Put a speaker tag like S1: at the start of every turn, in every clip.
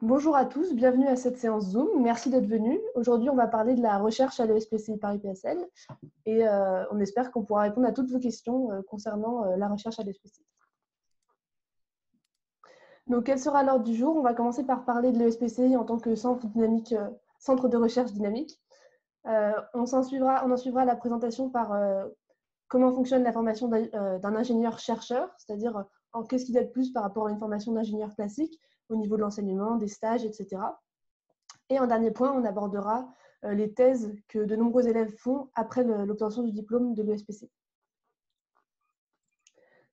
S1: Bonjour à tous, bienvenue à cette séance Zoom. Merci d'être venus. Aujourd'hui, on va parler de la recherche à l'ESPCI Paris-PSL et on espère qu'on pourra répondre à toutes vos questions concernant la recherche à l'ESPCI. Donc, quel sera l'ordre du jour? On va commencer par parler de l'ESPCI en tant que centre de recherche dynamique. On en suivra la présentation par comment fonctionne la formation d'un ingénieur-chercheur, c'est-à-dire qu'est-ce qu'il y a de plus par rapport à une formation d'ingénieur classique au niveau de l'enseignement, des stages, etc. Et en dernier point, on abordera les thèses que de nombreux élèves font après l'obtention du diplôme de l'ESPCI.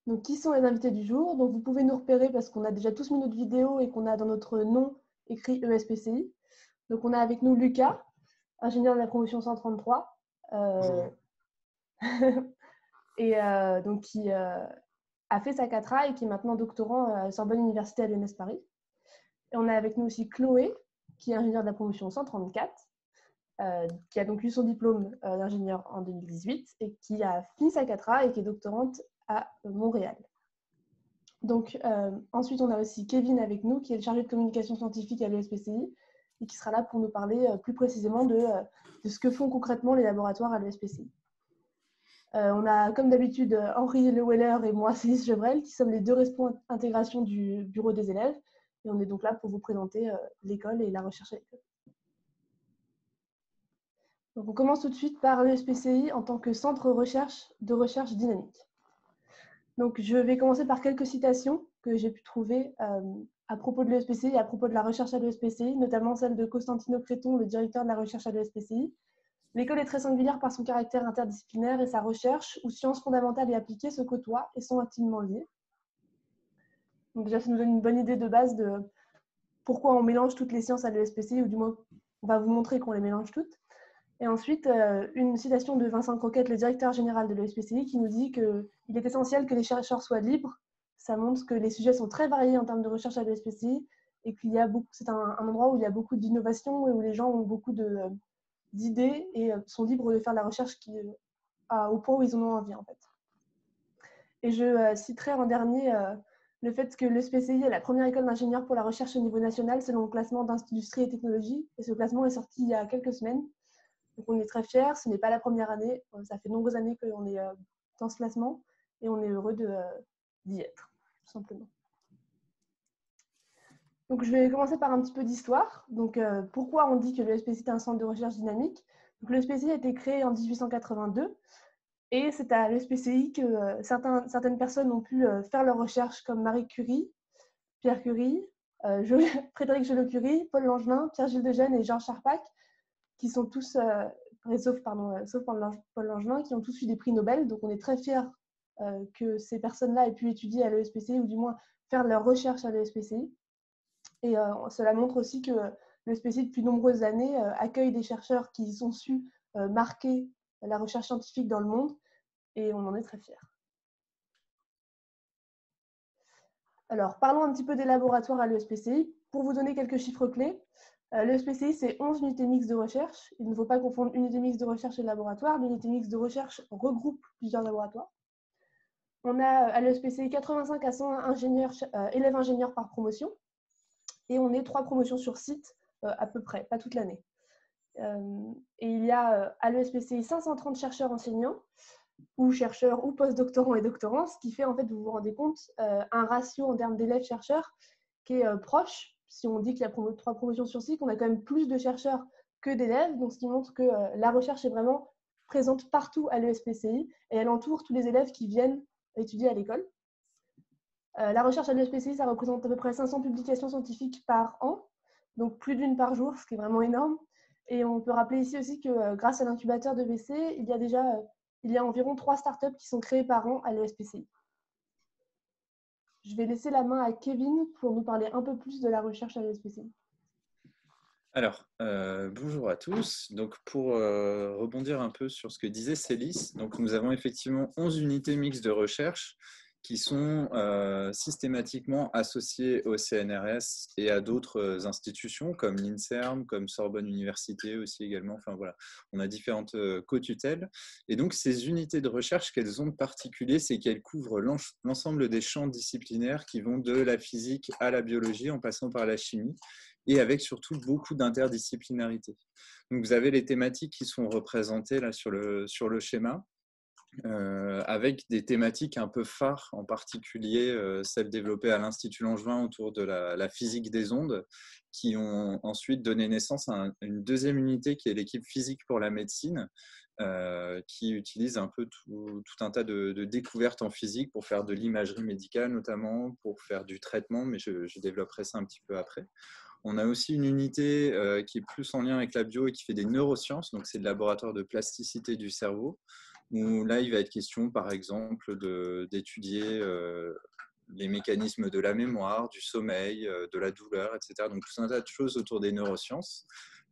S1: Donc, qui sont les invités du jour? Donc, vous pouvez nous repérer parce qu'on a déjà tous mis notre vidéo et qu'on a dans notre nom écrit ESPCI. Donc, on a avec nous Lucas, ingénieur de la promotion 133, et donc qui a fait sa CATRA et qui est maintenant doctorant à Sorbonne Université à l'ENS Paris. Et on a avec nous aussi Chloé, qui est ingénieure de la promotion 134, qui a donc eu son diplôme d'ingénieur en 2018 et qui a fini sa CATRA et qui est doctorante à Montréal. Donc, ensuite, on a aussi Kevin avec nous, qui est le chargé de communication scientifique à l'ESPCI et qui sera là pour nous parler plus précisément de ce que font concrètement les laboratoires à l'ESPCI. On a, comme d'habitude, Henri Leweller et moi, Céline Gevrel, qui sommes les deux responsables intégration du bureau des élèves. Et on est donc là pour vous présenter l'école et la recherche à l'école. Donc, on commence tout de suite par l'ESPCI en tant que centre de recherche dynamique. Donc, je vais commencer par quelques citations que j'ai pu trouver à propos de l'ESPCI et à propos de la recherche à l'ESPCI, notamment celle de Costantino Creton, le directeur de la recherche à l'ESPCI. L'école est très singulière par son caractère interdisciplinaire et sa recherche, où sciences fondamentales et appliquées se côtoient et sont intimement liées. Donc déjà, ça nous donne une bonne idée de base de pourquoi on mélange toutes les sciences à l'ESPCI, ou du moins, on va vous montrer qu'on les mélange toutes. Et ensuite, une citation de Vincent Croquette, le directeur général de l'ESPCI, qui nous dit qu'il est essentiel que les chercheurs soient libres. Ça montre que les sujets sont très variés en termes de recherche à l'ESPCI et c'est un endroit où il y a beaucoup d'innovation et où les gens ont beaucoup d'idées et sont libres de faire la recherche au point où ils en ont envie, en fait. Et je citerai en dernier le fait que l'ESPCI est la première école d'ingénieurs pour la recherche au niveau national selon le classement d'industrie et technologie. Et ce classement est sorti il y a quelques semaines. Donc on est très fiers, ce n'est pas la première année, ça fait de nombreuses années qu'on est dans ce classement et on est heureux d'y être, tout simplement. Donc je vais commencer par un petit peu d'histoire. Donc pourquoi on dit que l'ESPCI est un centre de recherche dynamique? Donc l'ESPCI a été créé en 1882 et c'est à l'ESPCI que certaines personnes ont pu faire leurs recherches comme Marie Curie, Pierre Curie, Frédéric Joliot-Curie, Paul Langevin, Pierre-Gilles Degennes et Georges Charpak, qui sont tous, sauf Paul Langevin, qui ont tous eu des prix Nobel. Donc on est très fiers que ces personnes-là aient pu étudier à l'ESPCI ou du moins faire leur recherche à l'ESPCI. Et cela montre aussi que l'ESPCI, depuis de nombreuses années, accueille des chercheurs qui ont su marquer la recherche scientifique dans le monde et on en est très fiers. Alors, parlons un petit peu des laboratoires à l'ESPCI. Pour vous donner quelques chiffres clés, l'ESPCI, c'est 11 unités mixtes de recherche. Il ne faut pas confondre unité mixte de recherche et laboratoire. L'unité mixte de recherche regroupe plusieurs laboratoires. On a à l'ESPCI 85 à 100 élèves ingénieurs par promotion. Et on est 3 promotions sur site à peu près, pas toute l'année. Et il y a à l'ESPCI 530 chercheurs enseignants, ou chercheurs ou postdoctorants et doctorants, ce qui fait, en fait, vous vous rendez compte, un ratio en termes d'élèves-chercheurs qui est proche. Si on dit qu'il y a 3 promotions sur site, on a quand même plus de chercheurs que d'élèves, donc ce qui montre que la recherche est vraiment présente partout à l'ESPCI et elle entoure tous les élèves qui viennent étudier à l'école. La recherche à l'ESPCI, ça représente à peu près 500 publications scientifiques par an, donc plus d'une par jour, ce qui est vraiment énorme. Et on peut rappeler ici aussi que grâce à l'incubateur de VC, il y a environ 3 startups qui sont créées par an à l'ESPCI. Je vais laisser la main à Kevin pour nous parler un peu plus de la recherche à l'ESPCI.
S2: Alors, bonjour à tous. Donc, pour rebondir un peu sur ce que disait Célis, donc nous avons effectivement 11 unités mixtes de recherche qui sont systématiquement associées au CNRS et à d'autres institutions comme l'INSERM, comme Sorbonne Université aussi également. Enfin voilà, on a différentes co-tutelles. Et donc, ces unités de recherche, qu'elles ont de particulier, c'est qu'elles couvrent l'ensemble des champs disciplinaires qui vont de la physique à la biologie en passant par la chimie. et avec surtout beaucoup d'interdisciplinarité. Donc, vous avez les thématiques qui sont représentées là sur le schéma. Avec des thématiques un peu phares, en particulier celles développées à l'Institut Langevin autour de la physique des ondes, qui ont ensuite donné naissance à une deuxième unité qui est l'équipe physique pour la médecine, qui utilise un peu tout un tas de découvertes en physique pour faire de l'imagerie médicale notamment, pour faire du traitement, mais je développerai ça un petit peu après. On a aussi une unité qui est plus en lien avec la bio et qui fait des neurosciences, donc c'est le laboratoire de plasticité du cerveau, où là, il va être question, par exemple, d'étudier les mécanismes de la mémoire, du sommeil, de la douleur, etc. Donc, tout un tas de choses autour des neurosciences.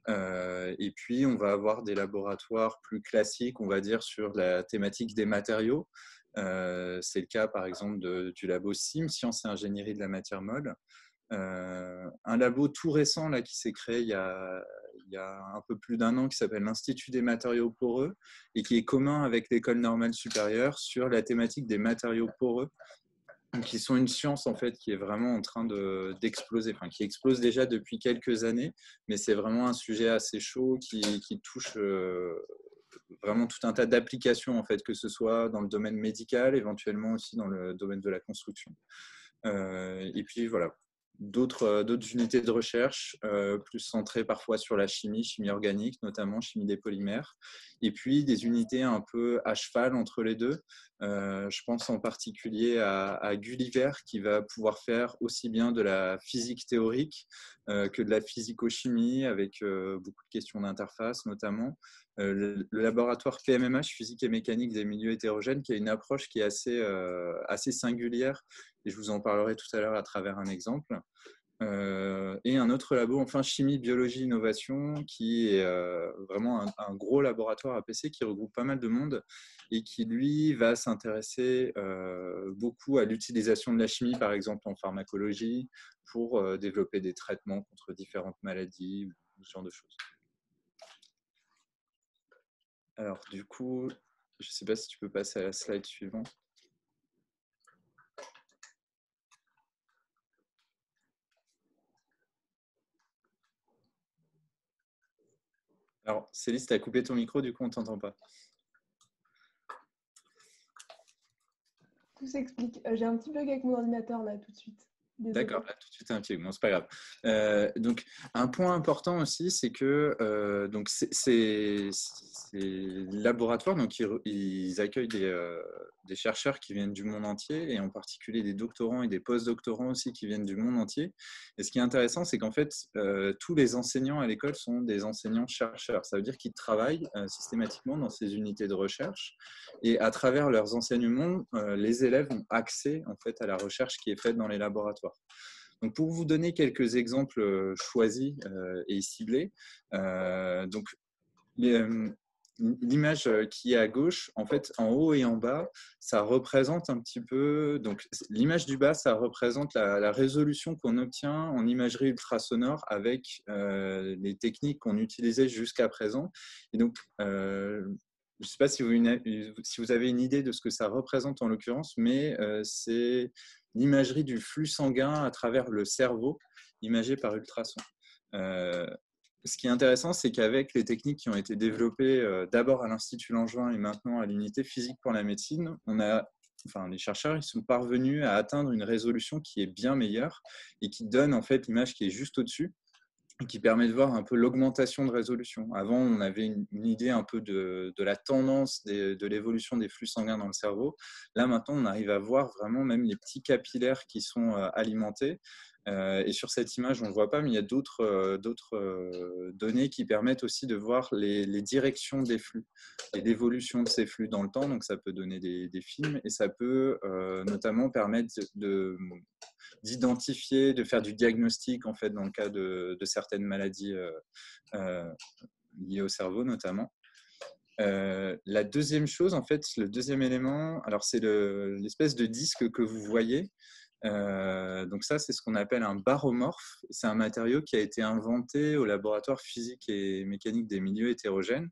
S2: Et puis, on va avoir des laboratoires plus classiques, on va dire, sur la thématique des matériaux. C'est le cas, par exemple, du labo SIM, Sciences et Ingénierie de la matière molle. Un labo tout récent là, qui s'est créé il y a un peu plus d'1 an, qui s'appelle l'Institut des matériaux poreux et qui est commun avec l'École normale supérieure sur la thématique des matériaux poreux, qui sont une science en fait qui est vraiment en train d'exploser, enfin qui explose déjà depuis quelques années, mais c'est vraiment un sujet assez chaud qui touche vraiment tout un tas d'applications en fait, que ce soit dans le domaine médical, éventuellement aussi dans le domaine de la construction. Et puis voilà, d'autres unités de recherche plus centrées parfois sur la chimie organique, notamment chimie des polymères, et puis des unités un peu à cheval entre les deux. Je pense en particulier à Gulliver, qui va pouvoir faire aussi bien de la physique théorique que de la physico-chimie, avec beaucoup de questions d'interface notamment. Le laboratoire PMMH, physique et mécanique des milieux hétérogènes, qui a une approche qui est assez singulière, et je vous en parlerai tout à l'heure à travers un exemple. Et un autre labo, enfin chimie, biologie, innovation, qui est vraiment un gros laboratoire APC qui regroupe pas mal de monde et qui, lui, va s'intéresser beaucoup à l'utilisation de la chimie, par exemple en pharmacologie, pour développer des traitements contre différentes maladies ou ce genre de choses. Alors, du coup, je ne sais pas si tu peux passer à la slide suivante. Alors, Céline, tu as coupé ton micro, du coup, on ne t'entend pas.
S1: Tout s'explique. J'ai un petit bug avec mon ordinateur là tout de suite. Désolée.
S2: D'accord, là tout de suite un petit bon, c'est pas grave. Donc un point important aussi, c'est que donc ces laboratoires, donc ils accueillent des chercheurs qui viennent du monde entier, et en particulier des doctorants et des post-doctorants aussi qui viennent du monde entier. Et ce qui est intéressant, c'est qu'en fait tous les enseignants à l'école sont des enseignants chercheurs. Ça veut dire qu'ils travaillent systématiquement dans ces unités de recherche, et à travers leurs enseignements, les élèves ont accès en fait à la recherche qui est faite dans les laboratoires. Donc, pour vous donner quelques exemples choisis et ciblés, donc l'image qui est à gauche, en fait, en haut et en bas, ça représente un petit peu. Donc, l'image du bas, ça représente la résolution qu'on obtient en imagerie ultrasonore avec les techniques qu'on utilisait jusqu'à présent. Et donc, je ne sais pas si vous avez une idée de ce que ça représente en l'occurrence, mais c'est l'imagerie du flux sanguin à travers le cerveau, imagé par ultrason. Ce qui est intéressant, c'est qu'avec les techniques qui ont été développées d'abord à l'Institut Langevin et maintenant à l'unité physique pour la médecine, les chercheurs ils sont parvenus à atteindre une résolution qui est bien meilleure et qui donne en fait l'image qui est juste au-dessus, qui permet de voir un peu l'augmentation de résolution. Avant, on avait une idée un peu de la tendance de l'évolution des flux sanguins dans le cerveau. Là, maintenant, on arrive à voir vraiment même les petits capillaires qui sont alimentés. Et sur cette image, on ne le voit pas, mais il y a d'autres données qui permettent aussi de voir les directions des flux et l'évolution de ces flux dans le temps. Donc, ça peut donner des films, et ça peut notamment permettre d'identifier, de faire du diagnostic en fait dans le cas de certaines maladies liées au cerveau notamment. La deuxième chose, en fait, le deuxième élément, alors c'est l'espèce de disque que vous voyez. Donc ça, c'est ce qu'on appelle un baromorphe. C'est un matériau qui a été inventé au laboratoire physique et mécanique des milieux hétérogènes.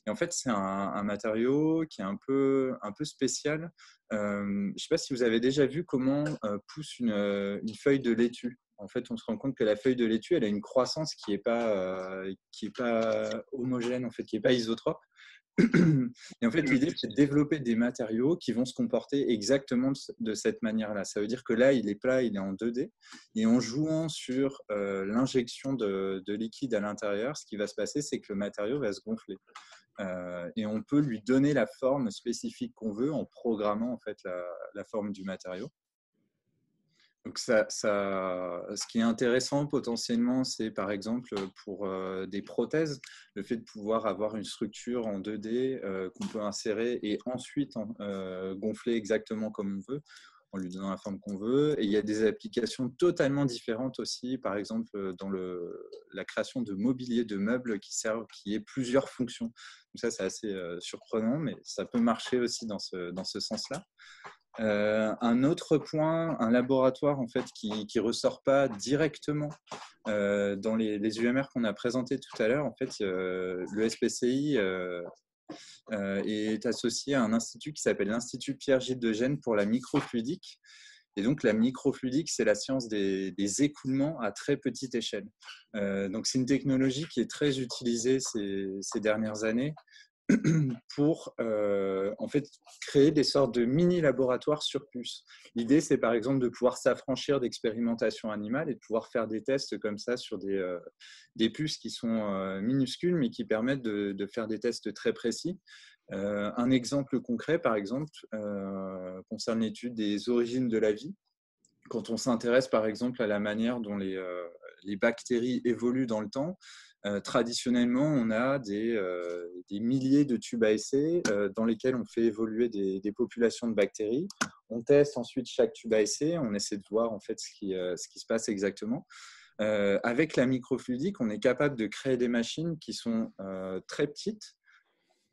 S2: Et en fait, c'est un matériau qui est un peu spécial. Je ne sais pas si vous avez déjà vu comment pousse une feuille de laitue. en fait, on se rend compte que la feuille de laitue, elle a une croissance qui n'est pas homogène, en fait, qui n'est pas isotrope. Et en fait, l'idée, c'est de développer des matériaux qui vont se comporter exactement de cette manière-là. Ça veut dire que là, il est plat, il est en 2D. Et en jouant sur l'injection de liquide à l'intérieur, ce qui va se passer, c'est que le matériau va se gonfler. Et on peut lui donner la forme spécifique qu'on veut en programmant en fait, la forme du matériau. Donc ce qui est intéressant potentiellement, c'est par exemple pour des prothèses, le fait de pouvoir avoir une structure en 2D qu'on peut insérer et ensuite gonfler exactement comme on veut, en lui donnant la forme qu'on veut. Et il y a des applications totalement différentes aussi, par exemple dans la création de mobilier, de meubles qui aient plusieurs fonctions. Donc ça, c'est assez surprenant, mais ça peut marcher aussi dans ce sens-là. Un autre point, un laboratoire en fait qui ressort pas directement dans les UMR qu'on a présentés tout à l'heure. En fait, le SPCI est associé à un institut qui s'appelle l'Institut Pierre-Gilles de Gênes pour la microfluidique. Et donc, la microfluidique, c'est la science des écoulements à très petite échelle. Donc, c'est une technologie qui est très utilisée ces dernières années pour en fait créer des sortes de mini laboratoires sur puce. L'idée, c'est par exemple de pouvoir s'affranchir d'expérimentation animale et de pouvoir faire des tests comme ça sur des puces qui sont minuscules mais qui permettent de faire des tests très précis. Un exemple concret, par exemple, concerne l'étude des origines de la vie. Quand on s'intéresse par exemple à la manière dont les bactéries évoluent dans le temps, traditionnellement, on a des milliers de tubes à essai dans lesquels on fait évoluer des populations de bactéries. On teste ensuite chaque tube à essai, on essaie de voir en fait ce qui se passe exactement. Avec la microfluidique, on est capable de créer des machines qui sont très petites,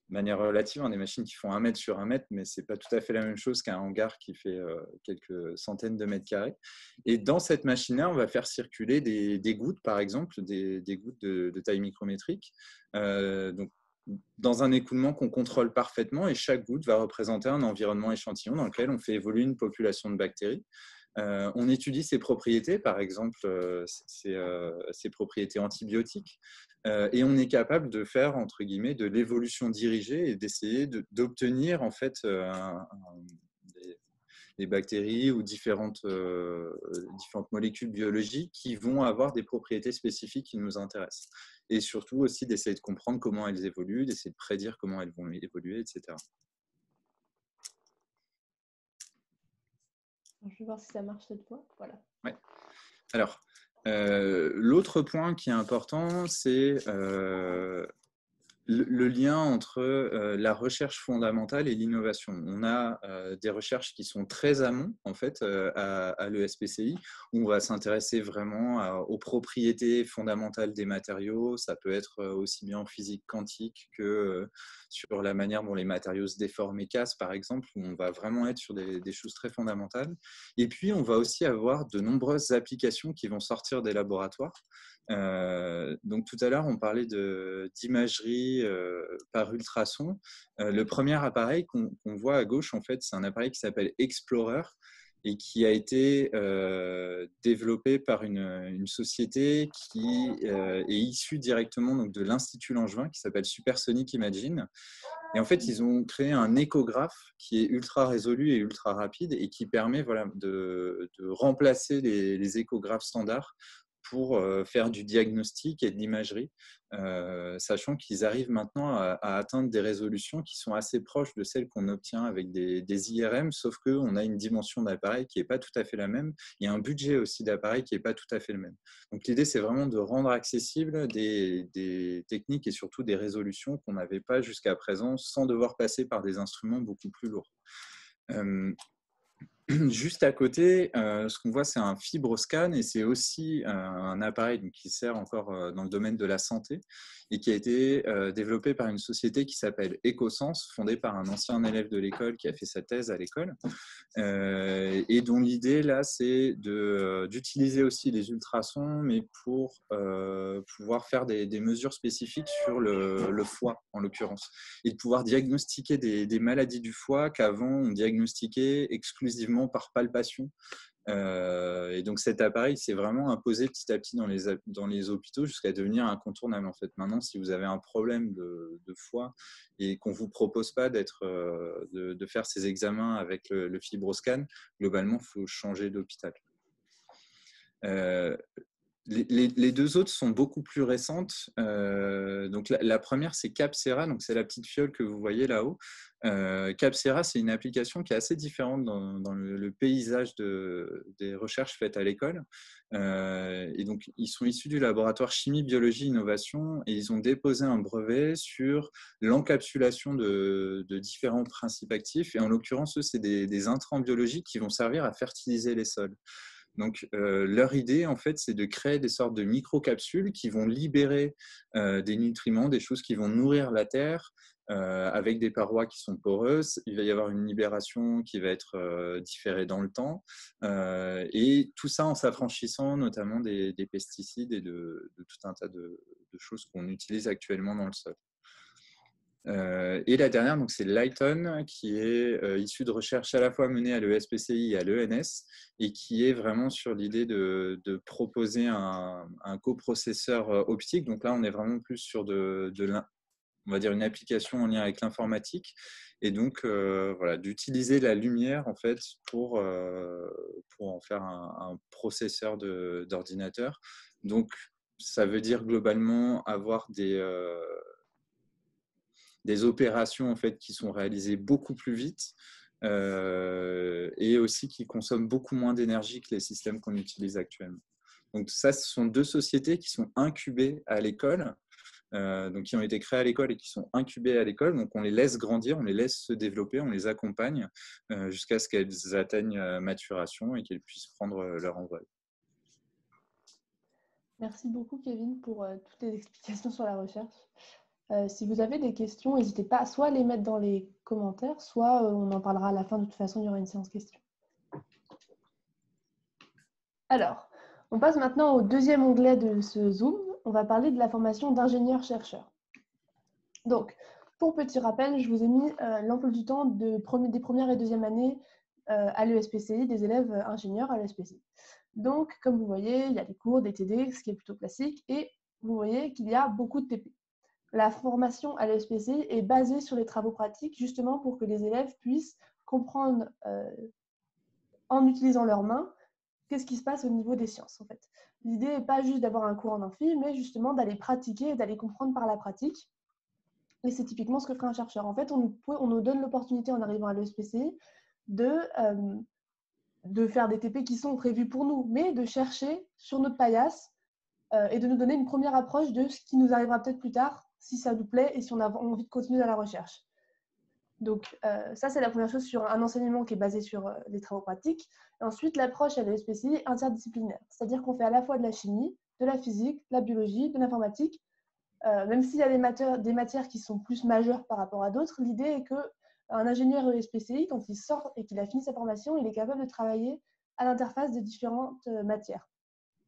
S2: de manière relative, des machines qui font 1 mètre sur 1 mètre, mais ce n'est pas tout à fait la même chose qu'un hangar qui fait quelques centaines de mètres carrés. Et dans cette machine-là, on va faire circuler des gouttes, par exemple, des gouttes de taille micrométrique, donc, dans un écoulement qu'on contrôle parfaitement, et chaque goutte va représenter un environnement échantillon dans lequel on fait évoluer une population de bactéries. On étudie ses propriétés, par exemple ses propriétés antibiotiques, et on est capable de faire entre guillemets de l'évolution dirigée et d'essayer d'obtenir en fait des bactéries ou différentes molécules biologiques qui vont avoir des propriétés spécifiques qui nous intéressent. Et surtout aussi d'essayer de comprendre comment elles évoluent, d'essayer de prédire comment elles vont évoluer, etc.
S1: Je vais voir si ça marche cette fois. Voilà.
S2: Ouais. Alors, l'autre point qui est important, c'est le lien entre la recherche fondamentale et l'innovation. On a des recherches qui sont très amont en fait à l'ESPCI, où on va s'intéresser vraiment aux propriétés fondamentales des matériaux. Ça peut être aussi bien en physique quantique que sur la manière dont les matériaux se déforment et cassent, par exemple, où on va vraiment être sur des choses très fondamentales. Et puis, on va aussi avoir de nombreuses applications qui vont sortir des laboratoires. Donc tout à l'heure, on parlait d'imagerie par ultrasons. Le premier appareil qu'on voit à gauche, en fait, c'est un appareil qui s'appelle Explorer et qui a été développé par une société qui est issue directement donc, de l'Institut Langevin, qui s'appelle Supersonic Imagine. Et en fait, ils ont créé un échographe qui est ultra résolu et ultra rapide et qui permet de remplacer les échographes standards pour faire du diagnostic et de l'imagerie, sachant qu'ils arrivent maintenant à atteindre des résolutions qui sont assez proches de celles qu'on obtient avec des IRM, sauf qu'on a une dimension d'appareil qui n'est pas tout à fait la même, et un budget aussi d'appareil qui n'est pas tout à fait le même. Donc l'idée, c'est vraiment de rendre accessibles des techniques et surtout des résolutions qu'on n'avait pas jusqu'à présent, sans devoir passer par des instruments beaucoup plus lourds. Juste à côté, ce qu'on voit, c'est un fibroscan et c'est aussi un appareil qui sert encore dans le domaine de la santé et qui a été développé par une société qui s'appelle Ecosens, fondée par un ancien élève de l'école qui a fait sa thèse à l'école et dont l'idée, là, c'est d'utiliser aussi les ultrasons, mais pour pouvoir faire des mesures spécifiques sur le foie, en l'occurrence, et de pouvoir diagnostiquer des maladies du foie qu'avant, on diagnostiquait exclusivement par palpation. Et donc cet appareil s'est vraiment imposé petit à petit dans les hôpitaux jusqu'à devenir incontournable en fait. Maintenant, si vous avez un problème de foie et qu'on ne vous propose pas de faire ces examens avec le fibroscan, globalement, il faut changer d'hôpital. Les deux autres sont beaucoup plus récentes. Donc la première, c'est Capsera, donc c'est la petite fiole que vous voyez là-haut. Capsera, c'est une application qui est assez différente dans le paysage des recherches faites à l'école. Et donc, ils sont issus du laboratoire Chimie, Biologie, Innovation et ils ont déposé un brevet sur l'encapsulation de différents principes actifs. Et en l'occurrence, c'est des intrants biologiques qui vont servir à fertiliser les sols. Donc, leur idée, en fait, c'est de créer des sortes de microcapsules qui vont libérer des nutriments, des choses qui vont nourrir la terre avec des parois qui sont poreuses. Il va y avoir une libération qui va être différée dans le temps. Et tout ça en s'affranchissant notamment des pesticides et de tout un tas de choses qu'on utilise actuellement dans le sol. Et la dernière, donc, c'est Lighton, qui est issue de recherches à la fois menées à l'ESPCI et à l'ENS, et qui est vraiment sur l'idée de proposer un coprocesseur optique. Donc là, on est vraiment plus sur on va dire une application en lien avec l'informatique, et donc voilà, d'utiliser la lumière en fait pour en faire un processeur d'ordinateur. Donc ça veut dire globalement avoir des opérations en fait, qui sont réalisées beaucoup plus vite et aussi qui consomment beaucoup moins d'énergie que les systèmes qu'on utilise actuellement. Donc ça, ce sont deux sociétés qui sont incubées à l'école, donc qui ont été créées à l'école et qui sont incubées à l'école. Donc on les laisse grandir, on les laisse se développer, on les accompagne jusqu'à ce qu'elles atteignent maturation et qu'elles puissent prendre leur envol.
S1: Merci beaucoup, Kevin, pour toutes les explications sur la recherche. Si vous avez des questions, n'hésitez pas soit à les mettre dans les commentaires, soit on en parlera à la fin. De toute façon, il y aura une séance questions. Alors, on passe maintenant au deuxième onglet de ce Zoom. On va parler de la formation d'ingénieur-chercheur. Donc, pour petit rappel, je vous ai mis l'emploi du temps des premières et deuxième années à l'ESPCI, des élèves ingénieurs à l'ESPCI. Donc, comme vous voyez, il y a des cours, des TD, ce qui est plutôt classique, et vous voyez qu'il y a beaucoup de TP. La formation à l'ESPCI est basée sur les travaux pratiques, justement pour que les élèves puissent comprendre, en utilisant leurs mains, qu'est-ce qui se passe au niveau des sciences, en fait. L'idée n'est pas juste d'avoir un cours en amphi, mais justement d'aller pratiquer et d'aller comprendre par la pratique. Et c'est typiquement ce que ferait un chercheur. En fait, on nous donne l'opportunité, en arrivant à l'ESPCI, de faire des TP qui sont prévus pour nous, mais de chercher sur notre paillasse et de nous donner une première approche de ce qui nous arrivera peut-être plus tard, si ça nous plaît et si on a envie de continuer dans la recherche. Donc ça, c'est la première chose sur un enseignement qui est basé sur les travaux pratiques. Et ensuite, l'approche à l'ESPCI est interdisciplinaire, c'est-à-dire qu'on fait à la fois de la chimie, de la physique, de la biologie, de l'informatique. Même s'il y a des matières qui sont plus majeures par rapport à d'autres, l'idée est qu'un ingénieur ESPCI, quand il sort et qu'il a fini sa formation, il est capable de travailler à l'interface de différentes matières,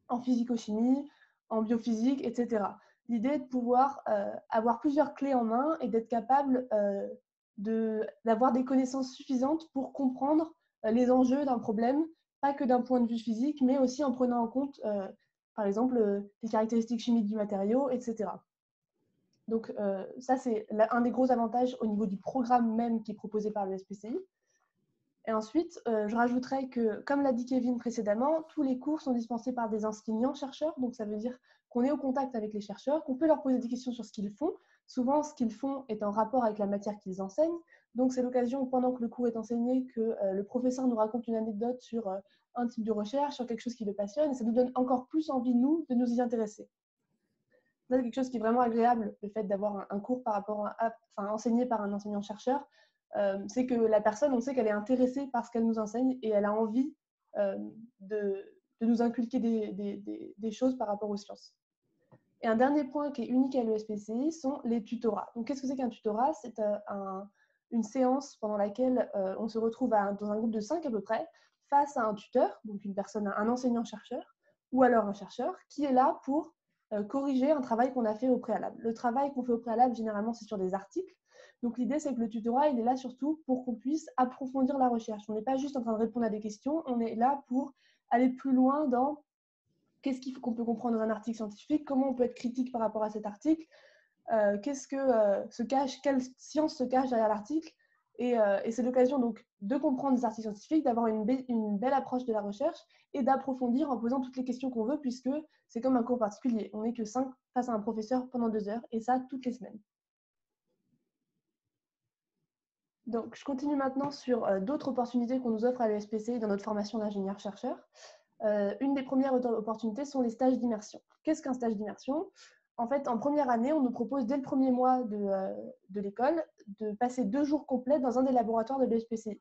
S1: en physico-chimie, en biophysique, etc. L'idée est de pouvoir avoir plusieurs clés en main et d'être capable d'avoir des connaissances suffisantes pour comprendre les enjeux d'un problème, pas que d'un point de vue physique, mais aussi en prenant en compte, par exemple, les caractéristiques chimiques du matériau, etc. Donc ça, c'est un des gros avantages au niveau du programme même qui est proposé par le SPCI. Et ensuite, je rajouterais que, comme l'a dit Kevin précédemment, tous les cours sont dispensés par des enseignants-chercheurs. Donc ça veut dire qu'on est au contact avec les chercheurs, qu'on peut leur poser des questions sur ce qu'ils font. Souvent, ce qu'ils font est en rapport avec la matière qu'ils enseignent. Donc c'est l'occasion, pendant que le cours est enseigné, que le professeur nous raconte une anecdote sur un type de recherche, sur quelque chose qui le passionne. Et ça nous donne encore plus envie, nous, de nous y intéresser. C'est quelque chose qui est vraiment agréable, le fait d'avoir un cours enseigné par un enseignant-chercheur. C'est que la personne, on sait qu'elle est intéressée par ce qu'elle nous enseigne et elle a envie de nous inculquer des choses par rapport aux sciences. Et un dernier point qui est unique à l'ESPCI sont les tutorats. Donc, qu'est-ce que c'est qu'un tutorat? C'est une séance pendant laquelle on se retrouve dans un groupe de 5 à peu près, face à un tuteur, donc une personne, un enseignant-chercheur, ou alors un chercheur, qui est là pour corriger un travail qu'on a fait au préalable. Le travail qu'on fait au préalable, généralement, c'est sur des articles. Donc, l'idée, c'est que le tutorat, il est là surtout pour qu'on puisse approfondir la recherche. On n'est pas juste en train de répondre à des questions, on est là pour aller plus loin dans qu'est-ce qu'il faut qu'on peut comprendre dans un article scientifique, comment on peut être critique par rapport à cet article, qu'est-ce que quelle science se cache derrière l'article. Et c'est l'occasion donc de comprendre des articles scientifiques, d'avoir une belle approche de la recherche et d'approfondir en posant toutes les questions qu'on veut, puisque c'est comme un cours particulier. On n'est que 5 face à un professeur pendant 2 heures, et ça toutes les semaines. Donc, je continue maintenant sur d'autres opportunités qu'on nous offre à l'ESPCI dans notre formation d'ingénieur-chercheur. Une des premières opportunités sont les stages d'immersion. Qu'est-ce qu'un stage d'immersion ? En fait, en première année, on nous propose dès le premier mois de l'école de passer 2 jours complets dans un des laboratoires de l'ESPCI.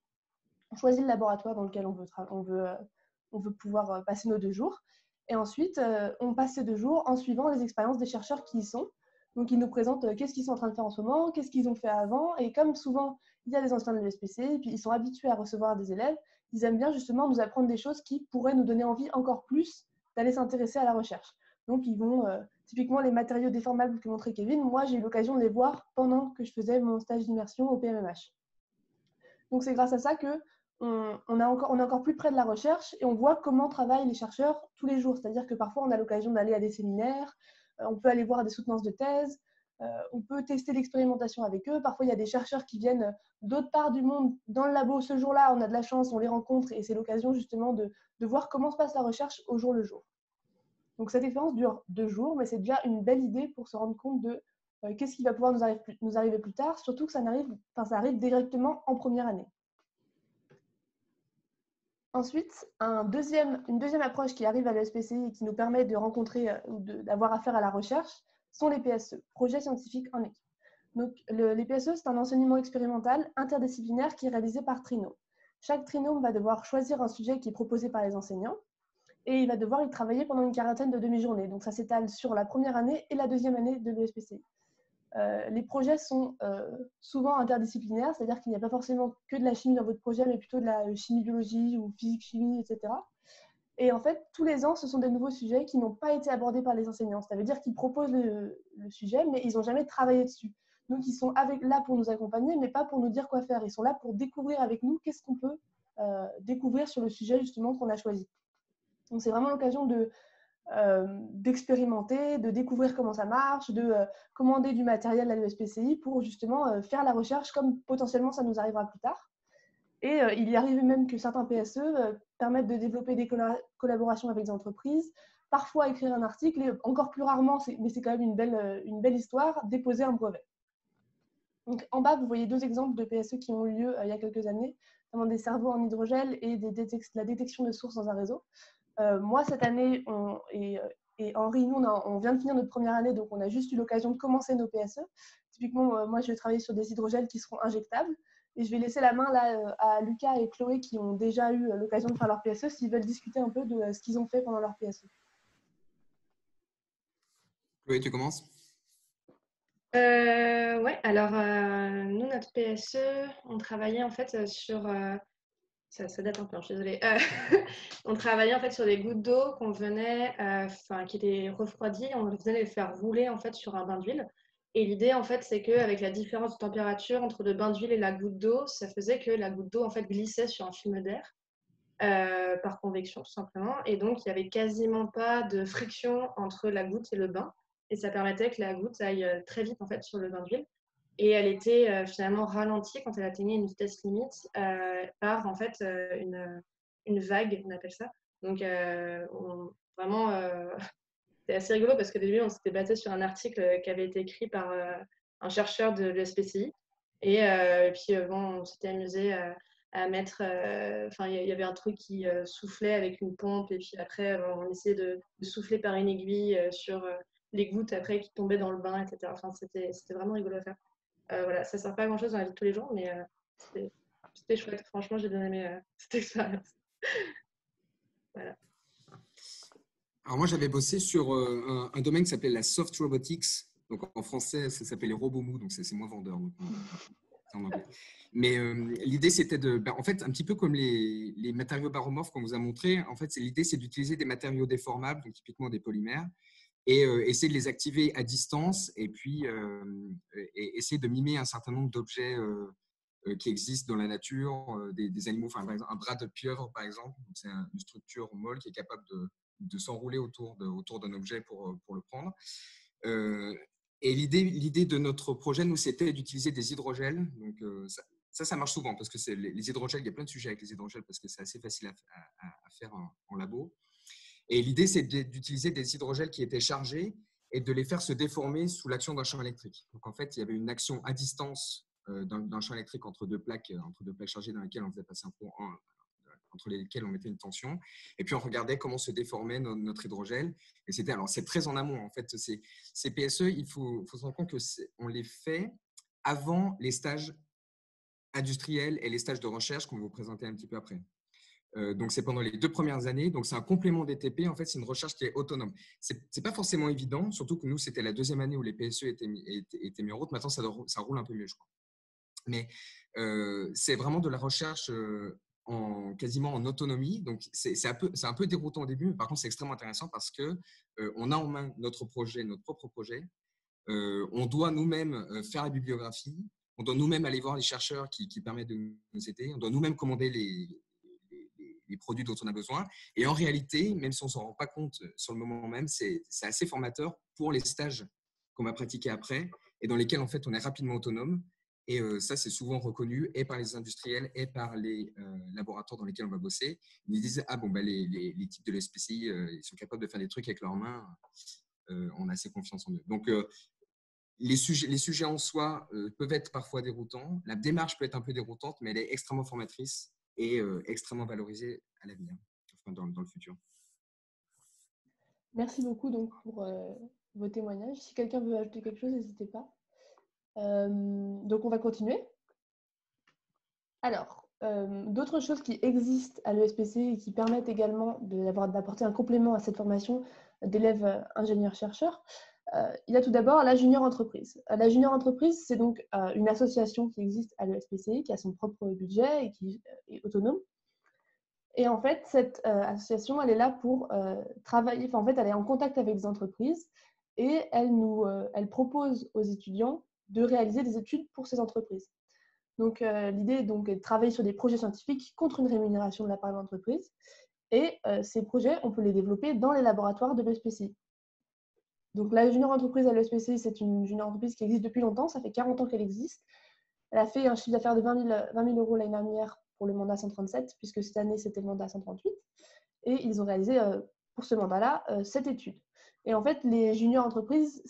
S1: On choisit le laboratoire dans lequel on veut pouvoir passer nos 2 jours. Et ensuite, on passe ces 2 jours en suivant les expériences des chercheurs qui y sont. Donc, ils nous présentent qu'est-ce qu'ils sont en train de faire en ce moment, qu'est-ce qu'ils ont fait avant. Et comme souvent, il y a des anciens de l'ESPCI, et puis ils sont habitués à recevoir des élèves, ils aiment bien justement nous apprendre des choses qui pourraient nous donner envie encore plus d'aller s'intéresser à la recherche. Donc, ils vont, typiquement, les matériaux déformables que montrait Kevin, moi, j'ai eu l'occasion de les voir pendant que je faisais mon stage d'immersion au PMMH. Donc, c'est grâce à ça qu'on est encore plus près de la recherche et on voit comment travaillent les chercheurs tous les jours. C'est-à-dire que parfois, on a l'occasion d'aller à des séminaires, on peut aller voir des soutenances de thèse, on peut tester l'expérimentation avec eux. Parfois, il y a des chercheurs qui viennent d'autres parts du monde dans le labo ce jour-là. On a de la chance, on les rencontre et c'est l'occasion justement de voir comment se passe la recherche au jour le jour. Donc, cette expérience dure 2 jours, mais c'est déjà une belle idée pour se rendre compte de qu'est-ce qui va pouvoir nous arriver plus tard, surtout que ça arrive directement en première année. Ensuite, une deuxième approche qui arrive à l'ESPCI et qui nous permet de rencontrer ou d'avoir affaire à la recherche sont les PSE, projets scientifiques en équipe. Donc, les PSE, c'est un enseignement expérimental interdisciplinaire qui est réalisé par trinôme. Chaque trinôme va devoir choisir un sujet qui est proposé par les enseignants et il va devoir y travailler pendant une quarantaine de demi-journées. Donc, ça s'étale sur la première année et la deuxième année de l'ESPCI. Les projets sont souvent interdisciplinaires, c'est-à-dire qu'il n'y a pas forcément que de la chimie dans votre projet, mais plutôt de la chimie-biologie ou physique-chimie, etc. Et en fait, tous les ans, ce sont des nouveaux sujets qui n'ont pas été abordés par les enseignants. Ça veut dire qu'ils proposent le sujet, mais ils n'ont jamais travaillé dessus. Donc, ils sont là pour nous accompagner, mais pas pour nous dire quoi faire. Ils sont là pour découvrir avec nous qu'est-ce qu'on peut découvrir sur le sujet justement qu'on a choisi. Donc, c'est vraiment l'occasion d'expérimenter, de découvrir comment ça marche, de commander du matériel à l'ESPCI pour justement faire la recherche comme potentiellement ça nous arrivera plus tard. Et il y arrive même que certains PSE permettent de développer des collaborations avec des entreprises, parfois écrire un article et encore plus rarement, mais c'est quand même une belle histoire, déposer un brevet. Donc, en bas, vous voyez 2 exemples de PSE qui ont eu lieu il y a quelques années, notamment des cerveaux en hydrogel et la détection de sources dans un réseau. Moi, cette année, et Henri, nous, on vient de finir notre première année, donc on a juste eu l'occasion de commencer nos PSE. Typiquement, moi, je vais travailler sur des hydrogels qui seront injectables. Et je vais laisser la main là, à Lucas et Chloé qui ont déjà eu l'occasion de faire leur PSE s'ils veulent discuter un peu de ce qu'ils ont fait pendant leur PSE.
S3: Chloé, tu commences ?
S4: Ouais, alors nous, notre PSE, on travaillait en fait sur. Ça date un peu, je suis désolée. On travaillait en fait sur des gouttes d'eau qu'on venait, qui étaient refroidies, on venait les faire rouler en fait sur un bain d'huile. Et l'idée en fait, c'est qu'avec la différence de température entre le bain d'huile et la goutte d'eau, ça faisait que la goutte d'eau en fait glissait sur un film d'air par convection tout simplement. Et donc il n'y avait quasiment pas de friction entre la goutte et le bain. Et ça permettait que la goutte aille très vite en fait sur le bain d'huile. Et elle était finalement ralentie quand elle atteignait une vitesse limite par en fait une vague, on appelle ça. Donc vraiment, c'était assez rigolo parce qu'au début, on s'était basé sur un article qui avait été écrit par un chercheur de l'ESPCI. Et puis bon, on s'était amusé à mettre. Il y avait un truc qui soufflait avec une pompe et puis après, on essayait de souffler par une aiguille sur les gouttes après qui tombaient dans le bain, etc. Enfin, c'était vraiment rigolo à faire. Voilà, ça ne sert pas à grand chose dans la vie de tous les jours, mais c'était chouette. Franchement, j'ai bien aimé cette expérience. Voilà.
S3: Alors moi, j'avais bossé sur un domaine qui s'appelait la soft robotics. Donc en français, ça s'appelle les robots mous, donc c'est moins vendeur. Donc, en anglais. Mais l'idée, c'était en fait, un petit peu comme les matériaux baromorphes qu'on vous a montré. En fait, l'idée, c'est d'utiliser des matériaux déformables, donc typiquement des polymères, et essayer de les activer à distance et puis essayer de mimer un certain nombre d'objets qui existent dans la nature, des animaux, enfin, par exemple, un bras de pieuvre, par exemple. C'est une structure molle qui est capable de s'enrouler autour d'un objet pour le prendre. Et l'idée de notre projet, nous, c'était d'utiliser des hydrogels. Donc, ça marche souvent parce que les hydrogels, il y a plein de sujets avec les hydrogels parce que c'est assez facile à faire en labo. Et l'idée, c'est d'utiliser des hydrogels qui étaient chargés et de les faire se déformer sous l'action d'un champ électrique. Donc, en fait, il y avait une action à distance d'un champ électrique entre deux plaques chargées dans lesquelles on faisait passer un courant, entre lesquelles on mettait une tension. Et puis, on regardait comment se déformait notre hydrogel. Et c'est très en amont. En fait, ces PSE, il faut se rendre compte qu'on les fait avant les stages industriels et les stages de recherche qu'on va vous présenter un petit peu après. Donc, c'est pendant les 2 premières années. Donc, c'est un complément des TP. En fait, c'est une recherche qui est autonome. Ce n'est pas forcément évident, surtout que nous, c'était la 2e année où les PSE étaient mis en route. Maintenant, ça roule un peu mieux, je crois. Mais c'est vraiment de la recherche quasiment en autonomie. Donc, c'est un peu déroutant au début, mais par contre, c'est extrêmement intéressant parce qu'on a en main notre propre projet. On doit nous-mêmes faire la bibliographie. On doit nous-mêmes aller voir les chercheurs qui permettent de nous aider. On doit nous-mêmes commander les produits dont on a besoin. Et en réalité, même si on ne s'en rend pas compte sur le moment même, c'est assez formateur pour les stages qu'on va pratiquer après et dans lesquels, en fait, on est rapidement autonome. Et ça, c'est souvent reconnu et par les industriels et par les laboratoires dans lesquels on va bosser. Ils disent, ah bon, les types de l'SPCI, ils sont capables de faire des trucs avec leurs mains. On a assez confiance en eux. Donc, les sujets en soi peuvent être parfois déroutants. La démarche peut être un peu déroutante, mais elle est extrêmement formatrice et extrêmement valorisée à l'avenir, enfin dans le futur.
S1: Merci beaucoup donc, pour vos témoignages. Si quelqu'un veut ajouter quelque chose, n'hésitez pas. Donc, on va continuer. Alors, d'autres choses qui existent à l'ESPC et qui permettent également d'apporter un complément à cette formation d'élèves ingénieurs-chercheurs, il y a tout d'abord la junior entreprise. La junior entreprise, c'est donc une association qui existe à l'ESPCI, qui a son propre budget et qui est autonome. Et en fait, cette association, elle est là pour travailler, enfin, en fait, elle est en contact avec des entreprises et elle propose aux étudiants de réaliser des études pour ces entreprises. Donc, l'idée est donc de travailler sur des projets scientifiques contre une rémunération de la part de l'entreprise. Et ces projets, on peut les développer dans les laboratoires de l'ESPCI. Donc, la junior entreprise à l'ESPCI, c'est une junior entreprise qui existe depuis longtemps. Ça fait 40 ans qu'elle existe. Elle a fait un chiffre d'affaires de 20 000 euros l'année dernière pour le mandat 137, puisque cette année, c'était le mandat 138. Et ils ont réalisé, pour ce mandat-là, 7 études. Et en fait, les juniors entreprises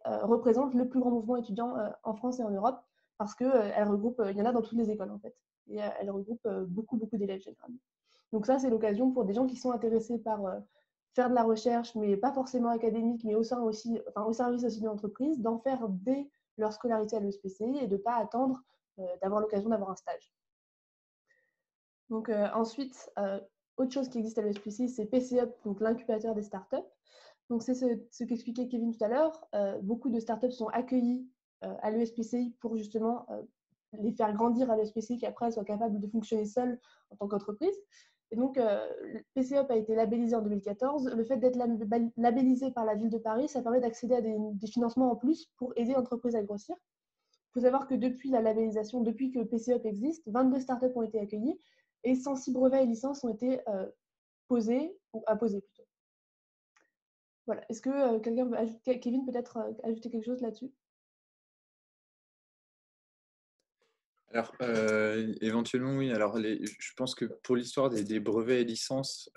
S1: représentent le plus grand mouvement étudiant en France et en Europe, parce qu'elles regroupent, il y en a dans toutes les écoles, en fait. Et elles regroupent beaucoup d'élèves, généralement. Donc ça, c'est l'occasion pour des gens qui sont intéressés par faire de la recherche, mais pas forcément académique, mais au service aussi de l'entreprise, d'en faire dès leur scolarité à l'ESPCI et de ne pas attendre d'avoir l'occasion d'avoir un stage. Donc ensuite, autre chose qui existe à l'ESPCI, c'est PCUP, donc l'incubateur des startups. Donc c'est ce qu'expliquait Kevin tout à l'heure. Beaucoup de startups sont accueillies à l'ESPCI pour justement les faire grandir à l'ESPCI, qu'après elles soient capables de fonctionner seules en tant qu'entreprise. Et donc, PCUP a été labellisé en 2014. Le fait d'être labellisé par la ville de Paris, ça permet d'accéder à des financements en plus pour aider l'entreprise à grossir. Il faut savoir que depuis la labellisation, depuis que PCUP existe, 22 startups ont été accueillies et 106 brevets et licences ont été posés, ou apposés plutôt. Voilà. Est-ce que quelqu'un veut ajouter, Kevin, peut-être ajouter quelque chose là-dessus?
S2: Alors, éventuellement, oui. Alors, je pense que pour l'histoire des brevets et licences,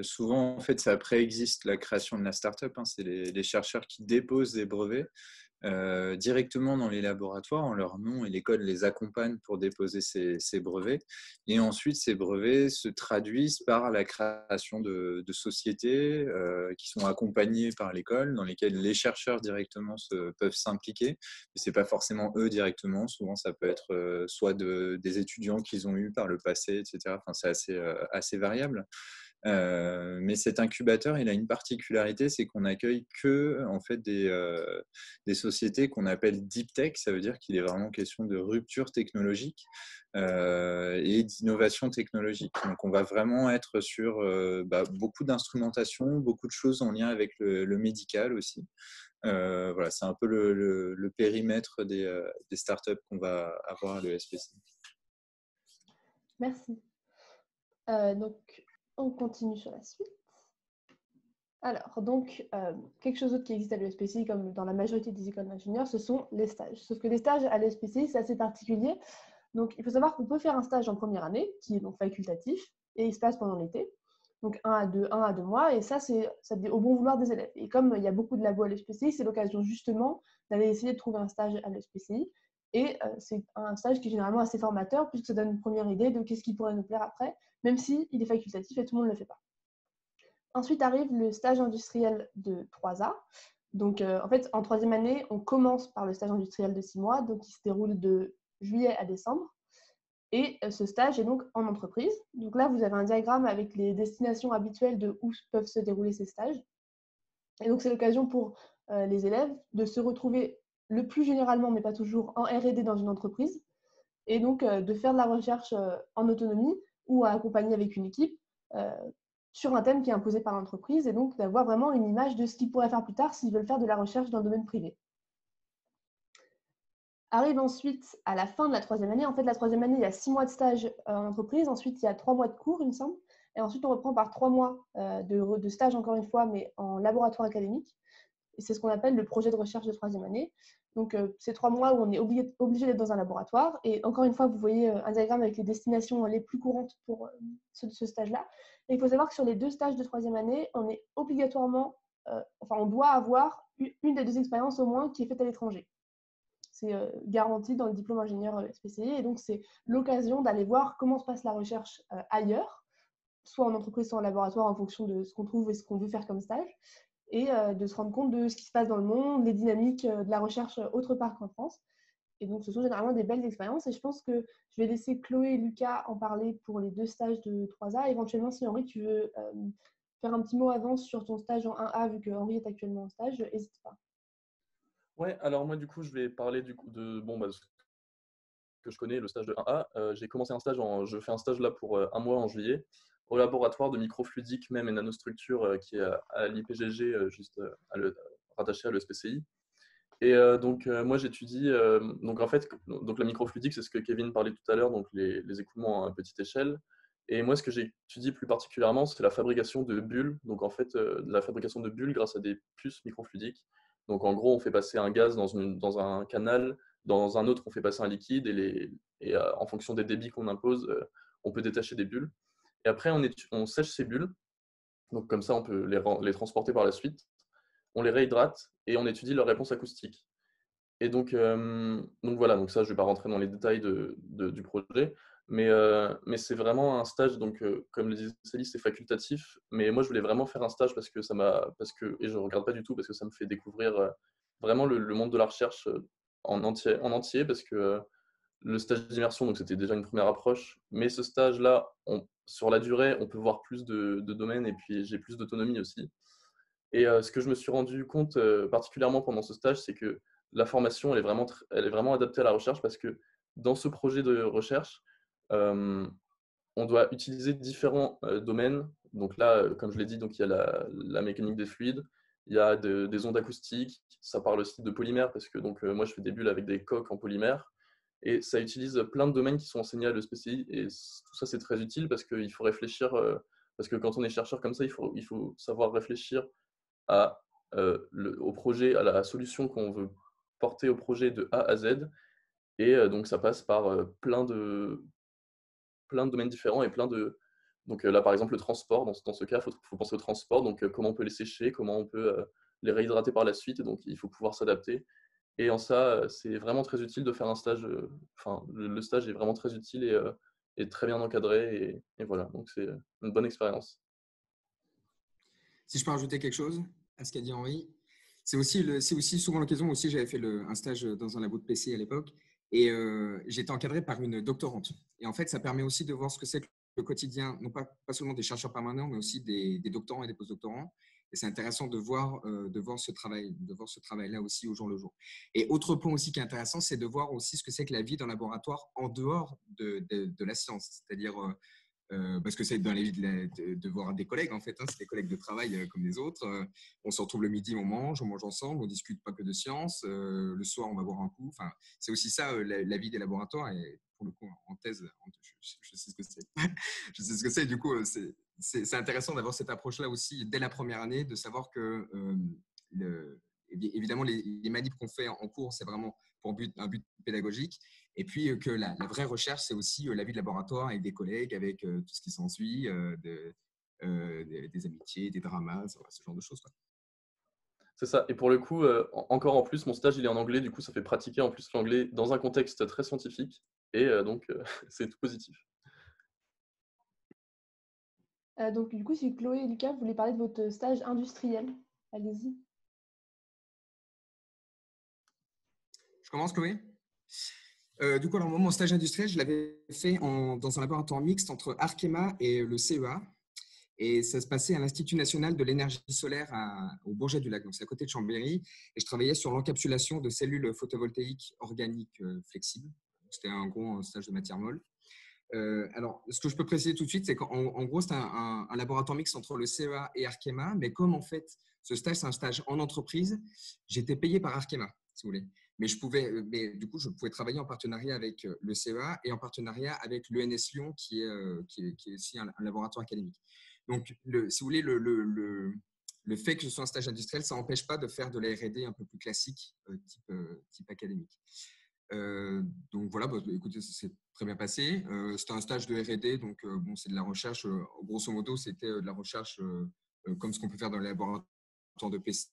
S2: souvent, en fait, ça préexiste la création de la startup. Hein. C'est les chercheurs qui déposent des brevets directement dans les laboratoires en leur nom et l'école les accompagne pour déposer ces brevets. Et ensuite, ces brevets se traduisent par la création de sociétés qui sont accompagnées par l'école, dans lesquelles les chercheurs directement peuvent s'impliquer. Mais ce n'est pas forcément eux directement. Souvent, ça peut être soit des étudiants qu'ils ont eus par le passé, etc. Enfin, c'est assez variable. Mais cet incubateur, il a une particularité, c'est qu'on accueille que en fait des sociétés qu'on appelle deep tech. Ça veut dire qu'il est vraiment question de rupture technologique et d'innovation technologique. Donc, on va vraiment être sur beaucoup d'instrumentation, beaucoup de choses en lien avec le médical aussi. Voilà, c'est un peu le périmètre des startups qu'on va avoir à l'ESPC.
S1: Merci. Donc, on continue sur la suite. Alors, donc, quelque chose d'autre qui existe à l'ESPCI, comme dans la majorité des écoles d'ingénieurs, ce sont les stages. Sauf que les stages à l'ESPCI, c'est assez particulier. Donc, il faut savoir qu'on peut faire un stage en première année, qui est donc facultatif, et il se passe pendant l'été, donc 1 à 2 mois, et ça, c'est au bon vouloir des élèves. Et comme il y a beaucoup de labos à l'ESPCI, c'est l'occasion justement d'aller essayer de trouver un stage à l'ESPCI. Et c'est un stage qui est généralement assez formateur, puisque ça donne une première idée de qu'est-ce qui pourrait nous plaire après, même s'il est facultatif et tout le monde ne le fait pas. Ensuite arrive le stage industriel de 3A. Donc, en fait, en troisième année, on commence par le stage industriel de 6 mois, donc qui se déroule de juillet à décembre. Et ce stage est donc en entreprise. Donc là, vous avez un diagramme avec les destinations habituelles de où peuvent se dérouler ces stages. Et donc, c'est l'occasion pour les élèves de se retrouver le plus généralement, mais pas toujours, en R&D dans une entreprise. Et donc, de faire de la recherche en autonomie ou à accompagner avec une équipe sur un thème qui est imposé par l'entreprise. Et donc, d'avoir vraiment une image de ce qu'ils pourraient faire plus tard s'ils veulent faire de la recherche dans le domaine privé. Arrive ensuite à la fin de la troisième année. En fait, la troisième année, il y a 6 mois de stage en entreprise. Ensuite, il y a 3 mois de cours, il me semble. Et ensuite, on reprend par 3 mois de stage, encore une fois, mais en laboratoire académique. Et c'est ce qu'on appelle le projet de recherche de troisième année. Donc, c'est 3 mois où on est obligé d'être dans un laboratoire. Et encore une fois, vous voyez un diagramme avec les destinations les plus courantes pour ce stage-là. Et il faut savoir que sur les 2 stages de troisième année, on est obligatoirement, on doit avoir une des 2 expériences au moins qui est faite à l'étranger. C'est garanti dans le diplôme ingénieur SPCI. Et donc, c'est l'occasion d'aller voir comment se passe la recherche ailleurs, soit en entreprise, soit en laboratoire, en fonction de ce qu'on trouve et ce qu'on veut faire comme stage, et de se rendre compte de ce qui se passe dans le monde, les dynamiques de la recherche autre part qu'en France. Et donc, ce sont généralement des belles expériences. Et je pense que je vais laisser Chloé et Lucas en parler pour les 2 stages de 3A. Éventuellement, si Henri, tu veux faire un petit mot avant sur ton stage en 1A, vu que Henri est actuellement en stage, n'hésite pas.
S5: Ouais, alors moi du coup je vais parler du coup de ce que je connais, le stage de 1A. J'ai commencé je fais un stage là pour 1 mois en juillet au laboratoire de microfluidique même et nanostructure qui est à l'IPGG juste rattaché à l'ESPCI. Et donc moi j'étudie donc en fait donc la microfluidique c'est ce que Kevin parlait tout à l'heure, donc les écoulements à petite échelle. Et moi ce que j'étudie plus particulièrement c'est la fabrication de bulles, donc en fait la fabrication de bulles grâce à des puces microfluidiques. Donc en gros on fait passer un gaz dans un canal, dans un autre on fait passer un liquide et en fonction des débits qu'on impose on peut détacher des bulles. Et après on sèche ces bulles, donc comme ça on peut les transporter par la suite. On les réhydrate et on étudie leur réponse acoustique. Et donc voilà, donc ça, je ne vais pas rentrer dans les détails du projet, mais c'est vraiment un stage, donc comme le disait Céline, c'est facultatif, mais moi, je voulais vraiment faire un stage et je ne regarde pas du tout, parce que ça me fait découvrir vraiment le monde de la recherche en entier, parce que le stage d'immersion, donc c'était déjà une première approche, mais ce stage-là, sur la durée, on peut voir plus de domaines, et puis j'ai plus d'autonomie aussi. Et ce que je me suis rendu compte particulièrement pendant ce stage, c'est que la formation, elle est vraiment adaptée à la recherche, parce que dans ce projet de recherche, on doit utiliser différents domaines. Donc là, comme je l'ai dit, donc il y a la mécanique des fluides, il y a des ondes acoustiques, ça parle aussi de polymères, parce que donc, moi je fais des bulles avec des coques en polymère, et ça utilise plein de domaines qui sont enseignés à l'ESPCI, et tout ça c'est très utile parce qu'il faut réfléchir, parce que quand on est chercheur comme ça, il faut savoir réfléchir au projet, à la solution qu'on veut porter au projet de A à Z. Et donc ça passe par plein de domaines différents et donc là par exemple le transport, dans ce cas il faut penser au transport, donc comment on peut les sécher, comment on peut les réhydrater par la suite, et donc il faut pouvoir s'adapter. Et en ça c'est vraiment très utile de faire un stage, le stage est vraiment très utile et très bien encadré, et voilà, donc c'est une bonne expérience.
S3: Si je peux rajouter quelque chose à ce qu'a dit Henri, c'est aussi souvent l'occasion. Aussi, j'avais fait un stage dans un labo de PC à l'époque, et j'étais encadré par une doctorante. Et en fait, ça permet aussi de voir ce que c'est que le quotidien, non pas seulement des chercheurs permanents, mais aussi des doctorants et des postdoctorants. Et c'est intéressant de voir ce travail-là aussi au jour le jour. Et autre point aussi qui est intéressant, c'est de voir aussi ce que c'est que la vie dans le laboratoire en dehors de la science. C'est-à-dire parce que c'est dans les de voir des collègues, en fait, hein, c'est des collègues de travail comme les autres. On se retrouve le midi, on mange ensemble, on discute pas que de science. Le soir, on va boire un coup. Enfin, c'est aussi ça, la vie des laboratoires. Et pour le coup, en thèse, je sais ce que c'est. Je sais ce que c'est. Du coup, c'est intéressant d'avoir cette approche-là aussi dès la première année, de savoir que évidemment, les manips qu'on fait en cours, c'est vraiment pour un but pédagogique. Et puis que la vraie recherche, c'est aussi la vie de laboratoire avec des collègues, avec tout ce qui s'ensuit, des amitiés, des dramas, ce genre de choses, quoi.
S5: C'est ça. Et pour le coup, encore en plus, mon stage, il est en anglais. Du coup, ça fait pratiquer en plus l'anglais dans un contexte très scientifique. Et donc, c'est tout positif.
S1: Donc, du coup, si Chloé et Lucas voulaient parler de votre stage industriel, allez-y.
S3: Je commence, Chloé. Du coup, alors, moi, mon stage industriel, je l'avais fait dans un laboratoire mixte entre Arkema et le CEA. Et ça se passait à l'Institut national de l'énergie solaire au Bourget-du-Lac, donc c'est à côté de Chambéry. Et je travaillais sur l'encapsulation de cellules photovoltaïques organiques flexibles. C'était un gros stage de matière molle. Alors, ce que je peux préciser tout de suite, c'est qu'en gros, c'est un laboratoire mixte entre le CEA et Arkema. Mais comme en fait, ce stage, c'est un stage en entreprise, j'étais payé par Arkema, si vous voulez. Mais du coup, je pouvais travailler en partenariat avec le CEA et en partenariat avec l'ENS Lyon, qui est aussi un laboratoire académique. Donc, si vous voulez, le fait que ce soit un stage industriel, ça n'empêche pas de faire de la R&D un peu plus classique, type académique. Donc voilà, écoutez, c'est très bien passé. C'était un stage de R&D, donc bon, c'est de la recherche. Grosso modo, c'était de la recherche comme ce qu'on peut faire dans les laboratoires de PC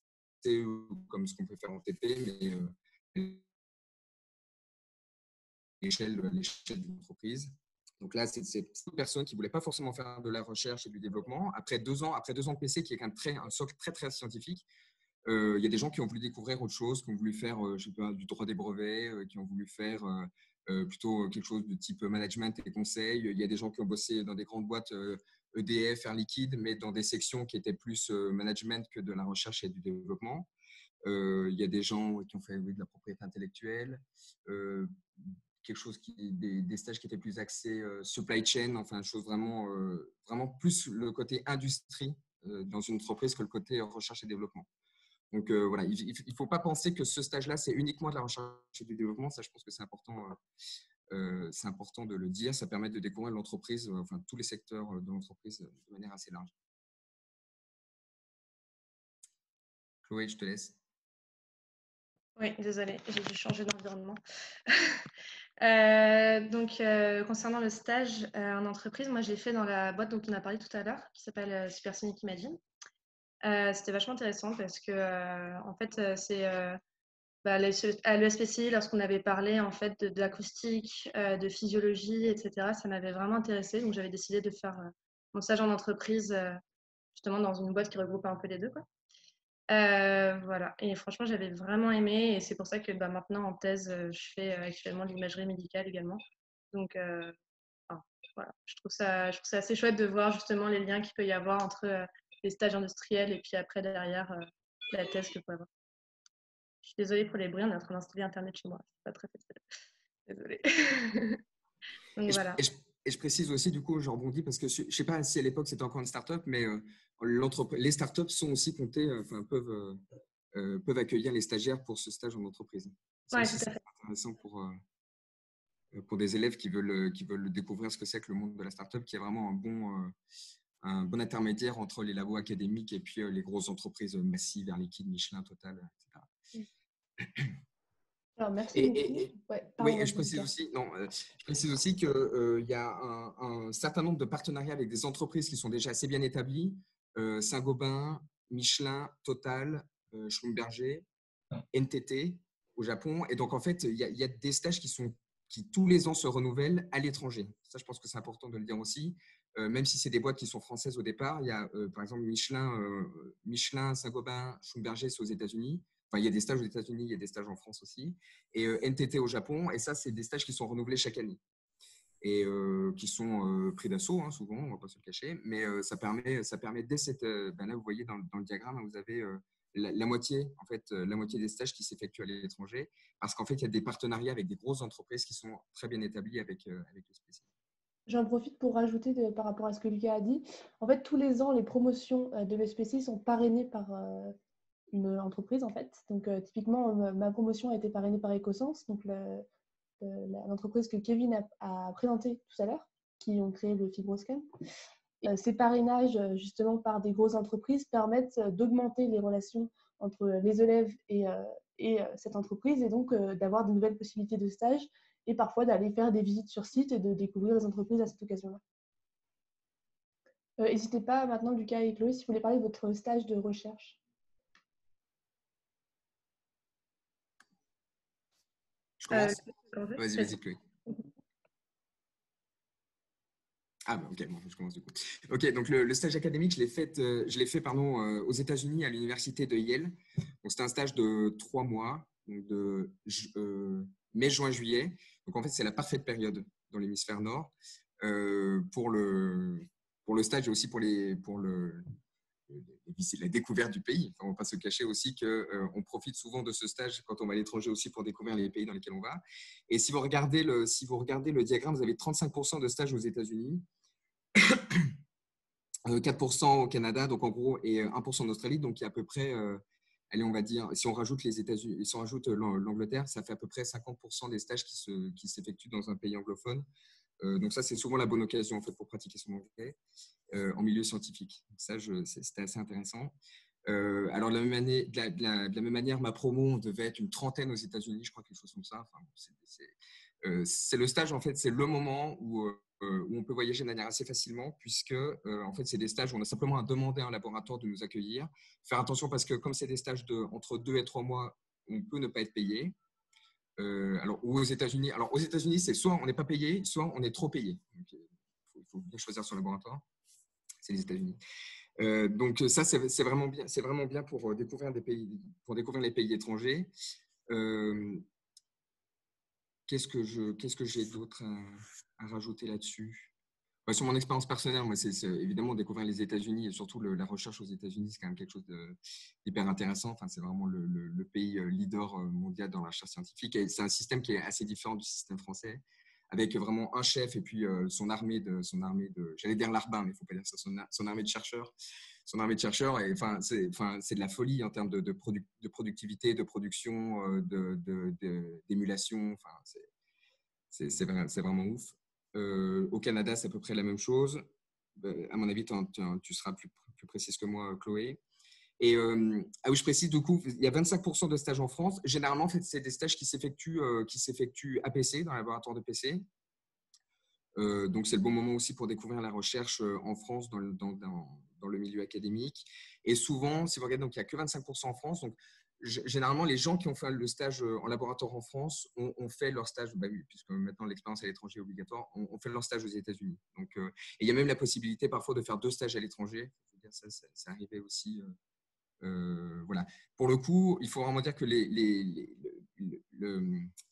S3: ou comme ce qu'on peut faire en TP, mais l'échelle d'une entreprise. Donc là, c'est une personne qui ne voulait pas forcément faire de la recherche et du développement. Après 2 ans de PC, qui est quand même un socle très, très scientifique, il y a des gens qui ont voulu découvrir autre chose, qui ont voulu faire je sais pas, du droit des brevets, qui ont voulu faire plutôt quelque chose de type management et conseil. Il y a des gens qui ont bossé dans des grandes boîtes EDF, Air Liquide, mais dans des sections qui étaient plus management que de la recherche et du développement. Il y a des gens qui ont fait de la propriété intellectuelle, quelque chose des stages qui étaient plus axés supply chain, enfin, chose vraiment, vraiment plus le côté industrie dans une entreprise que le côté recherche et développement. Donc voilà, il ne faut pas penser que ce stage-là, c'est uniquement de la recherche et du développement. Ça, je pense que c'est important de le dire. Ça permet de découvrir l'entreprise, enfin tous les secteurs de l'entreprise de manière assez large. Chloé, je te laisse.
S4: Oui, désolée, j'ai dû changer d'environnement. Donc, concernant le stage en entreprise, moi, je l'ai fait dans la boîte dont on a parlé tout à l'heure, qui s'appelle Supersonic Imagine. C'était vachement intéressant parce que, en fait, c'est à l'ESPCI, lorsqu'on avait parlé en fait de l'acoustique, de physiologie, etc., ça m'avait vraiment intéressée. Donc, j'avais décidé de faire mon stage en entreprise, justement, dans une boîte qui regroupe un peu les deux, quoi. Voilà. Et franchement, j'avais vraiment aimé. Et c'est pour ça que maintenant, en thèse, je fais actuellement de l'imagerie médicale également. Donc, voilà. Je trouve ça assez chouette de voir justement les liens qu'il peut y avoir entre les stages industriels et puis après, derrière, la thèse que vous pouvez avoir. Je suis désolée pour les bruits, on est en train d'installer Internet chez moi. C'est pas très facile. Désolée. Donc, voilà.
S3: Et je précise aussi, du coup, je rebondis parce que je ne sais pas si à l'époque c'était encore une start-up, mais les start-up sont aussi comptées, peuvent accueillir les stagiaires pour ce stage en entreprise.
S4: Ouais, tout à fait.
S3: C'est intéressant pour des élèves qui veulent découvrir ce que c'est que le monde de la start-up, qui est vraiment un bon intermédiaire entre les labos académiques et puis les grosses entreprises massives, Air Liquide, Michelin, Total, etc.
S1: Alors, merci beaucoup.
S3: Oui, et je précise aussi qu'il y a un certain nombre de partenariats avec des entreprises qui sont déjà assez bien établies, Saint-Gobain, Michelin, Total, Schlumberger, NTT au Japon. Et donc, en fait, il y a des stages qui tous les ans se renouvellent à l'étranger. Ça, je pense que c'est important de le dire aussi. Même si c'est des boîtes qui sont françaises au départ, il y a par exemple Michelin, Saint-Gobain, Schlumberger, c'est aux États-Unis. Enfin, il y a des stages aux États-Unis, il y a des stages en France aussi. Et NTT au Japon. Et ça, c'est des stages qui sont renouvelés chaque année. Et qui sont pris d'assaut, hein, souvent, on ne va pas se le cacher. Mais ça permet dès cette… là, vous voyez dans le diagramme, vous avez la moitié des stages qui s'effectuent à l'étranger. Parce qu'en fait, il y a des partenariats avec des grosses entreprises qui sont très bien établies avec le spécialiste.
S1: J'en profite pour rajouter par rapport à ce que Lucas a dit. En fait, tous les ans, les promotions de l'ESPCI sont parrainées par une entreprise, en fait. Donc, typiquement, ma promotion a été parrainée par Ecosens, donc l'entreprise que Kevin a présentée tout à l'heure, qui ont créé le FibroScan. Ces parrainages, justement, par des grosses entreprises permettent d'augmenter les relations entre les élèves et cette entreprise, et donc d'avoir de nouvelles possibilités de stage, et parfois d'aller faire des visites sur site et de découvrir les entreprises à cette occasion-là. N'hésitez pas maintenant, Lucas et Chloé, si vous voulez parler de votre stage de recherche.
S3: Je commence. Vas-y, Chloé. Ah, bah, ok, bon, je commence du coup. Ok, donc le stage académique, je l'ai fait aux États-Unis à l'université de Yale. Donc, c'était un stage de 3 mois, donc de mai, juin, juillet. Donc, en fait, c'est la parfaite période dans l'hémisphère nord pour le stage et aussi pour la découverte du pays. Enfin, on ne va pas se cacher aussi qu'on profite souvent de ce stage quand on va à l'étranger aussi pour découvrir les pays dans lesquels on va. Et si vous regardez le diagramme, vous avez 35% de stages aux États-Unis, 4% au Canada, donc en gros, et 1% en Australie. Donc il y a à peu près, allez, on va dire, si on rajoute les États-Unis, si on rajoute l'Angleterre, ça fait à peu près 50% des stages qui s'effectuent dans un pays anglophone. Donc ça, c'est souvent la bonne occasion en fait pour pratiquer son anglais en milieu scientifique. Donc ça, c'était assez intéressant. Alors de la même manière, ma promo devait être une trentaine aux États-Unis, je crois, quelque chose comme ça. Enfin, c'est le stage en fait, c'est le moment où on peut voyager de manière assez facilement, puisque en fait, c'est des stages où on a simplement à demander à un laboratoire de nous accueillir. Faire attention parce que comme c'est des stages entre 2 et 3 mois, on peut ne pas être payé. Alors aux États-Unis, c'est soit on n'est pas payé, soit on est trop payé. Il faut bien choisir son laboratoire. C'est les États-Unis. Donc ça, c'est vraiment bien pour découvrir les pays étrangers. Qu'est-ce que j'ai d'autre à rajouter là-dessus? Sur mon expérience personnelle, moi, c'est évidemment découvrir les États-Unis et surtout la recherche aux États-Unis, c'est quand même quelque chose d'hyper intéressant. Enfin, c'est vraiment le pays leader mondial dans la recherche scientifique. Et c'est un système qui est assez différent du système français, avec vraiment un chef et puis son armée de, j'allais dire l'arbin, mais il ne faut pas dire ça, son armée de chercheurs. Son armée de chercheurs, et c'est de la folie en termes de productivité, de production, d'émulation. Enfin, c'est vraiment ouf. Au Canada, c'est à peu près la même chose. À mon avis, tu seras plus précise que moi, Chloé. Et oui, je précise, du coup, il y a 25% de stages en France. Généralement, en fait, c'est des stages qui s'effectuent à PC, dans le laboratoire de PC. Donc, c'est le bon moment aussi pour découvrir la recherche en France dans le milieu académique. Et souvent, si vous regardez, donc, il n'y a que 25% en France. Donc, généralement, les gens qui ont fait le stage en laboratoire en France ont fait leur stage, bah oui, puisque maintenant l'expérience à l'étranger est obligatoire, ont fait leur stage aux États-Unis. Donc, et il y a même la possibilité parfois de faire 2 stages à l'étranger. Ça arrivait aussi. Voilà. Pour le coup, il faut vraiment dire que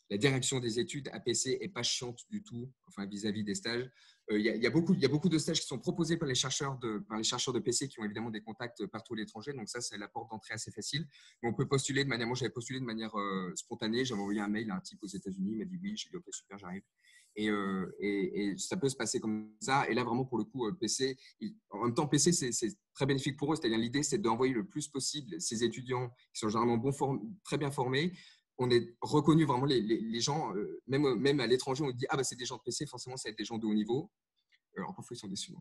S3: la direction des études APC n'est pas chiante du tout, enfin, vis-à-vis des stages. Il y a beaucoup de stages qui sont proposés par les chercheurs de PC qui ont évidemment des contacts partout à l'étranger. Donc ça, c'est la porte d'entrée assez facile. Mais on peut postuler de manière, moi j'avais postulé de manière spontanée. J'avais envoyé un mail à un type aux États-Unis, il m'a dit oui, j'ai dit ok, super, j'arrive. Et ça peut se passer comme ça. Et là, vraiment, pour le coup, PC, en même temps, PC, c'est très bénéfique pour eux. C'est-à-dire, l'idée, c'est d'envoyer le plus possible ces étudiants qui sont généralement très bien formés. On est reconnu vraiment les gens, même à l'étranger, on dit ah bah c'est des gens de PC, forcément, ça va être des gens de haut niveau. Alors, parfois, ils sont déçus.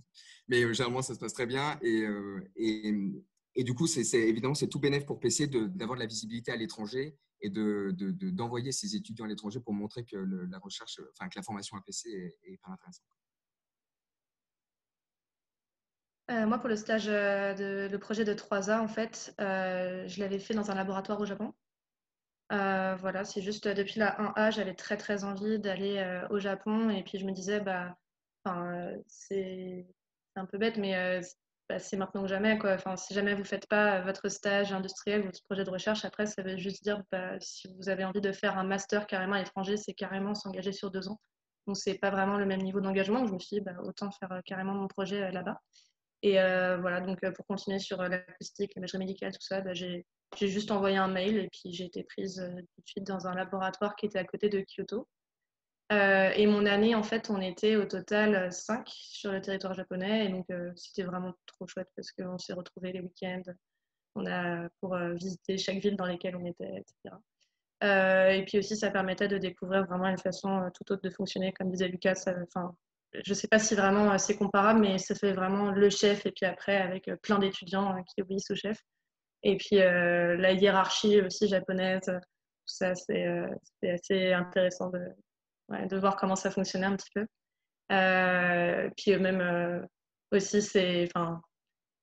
S3: Mais généralement, ça se passe très bien. Et du coup, évidemment, c'est tout bénéfique pour PC d'avoir de la visibilité à l'étranger et d'envoyer ses étudiants à l'étranger pour montrer que la recherche, enfin, que la formation à PC est hyper intéressante.
S4: Moi, pour le stage, le projet de 3A, en fait, je l'avais fait dans un laboratoire au Japon. Voilà, c'est juste depuis la 1A, j'avais très très envie d'aller au Japon et puis je me disais, c'est un peu bête, mais c'est maintenant ou jamais, quoi. Enfin, si jamais vous ne faites pas votre stage industriel, votre projet de recherche, après, ça veut juste dire, si vous avez envie de faire un master carrément à l'étranger, c'est carrément s'engager sur 2 ans. Donc, c'est pas vraiment le même niveau d'engagement. Je me suis dit, autant faire carrément mon projet là-bas. Et voilà, donc pour continuer sur l'acoustique, l'imagerie médicale, tout ça, j'ai juste envoyé un mail et puis j'ai été prise tout de suite dans un laboratoire qui était à côté de Kyoto. Et mon année, en fait, on était au total 5 sur le territoire japonais. Et donc, c'était vraiment trop chouette parce qu'on s'est retrouvés les week-ends pour visiter chaque ville dans lesquelles on était, etc. Et puis aussi, ça permettait de découvrir vraiment une façon tout autre de fonctionner. Comme disait Lucas, je ne sais pas si vraiment c'est comparable, mais ça fait vraiment le chef et puis après avec plein d'étudiants qui obéissent au chef. Et puis la hiérarchie aussi japonaise, tout ça, c'est assez intéressant de voir comment ça fonctionnait un petit peu. Puis même aussi,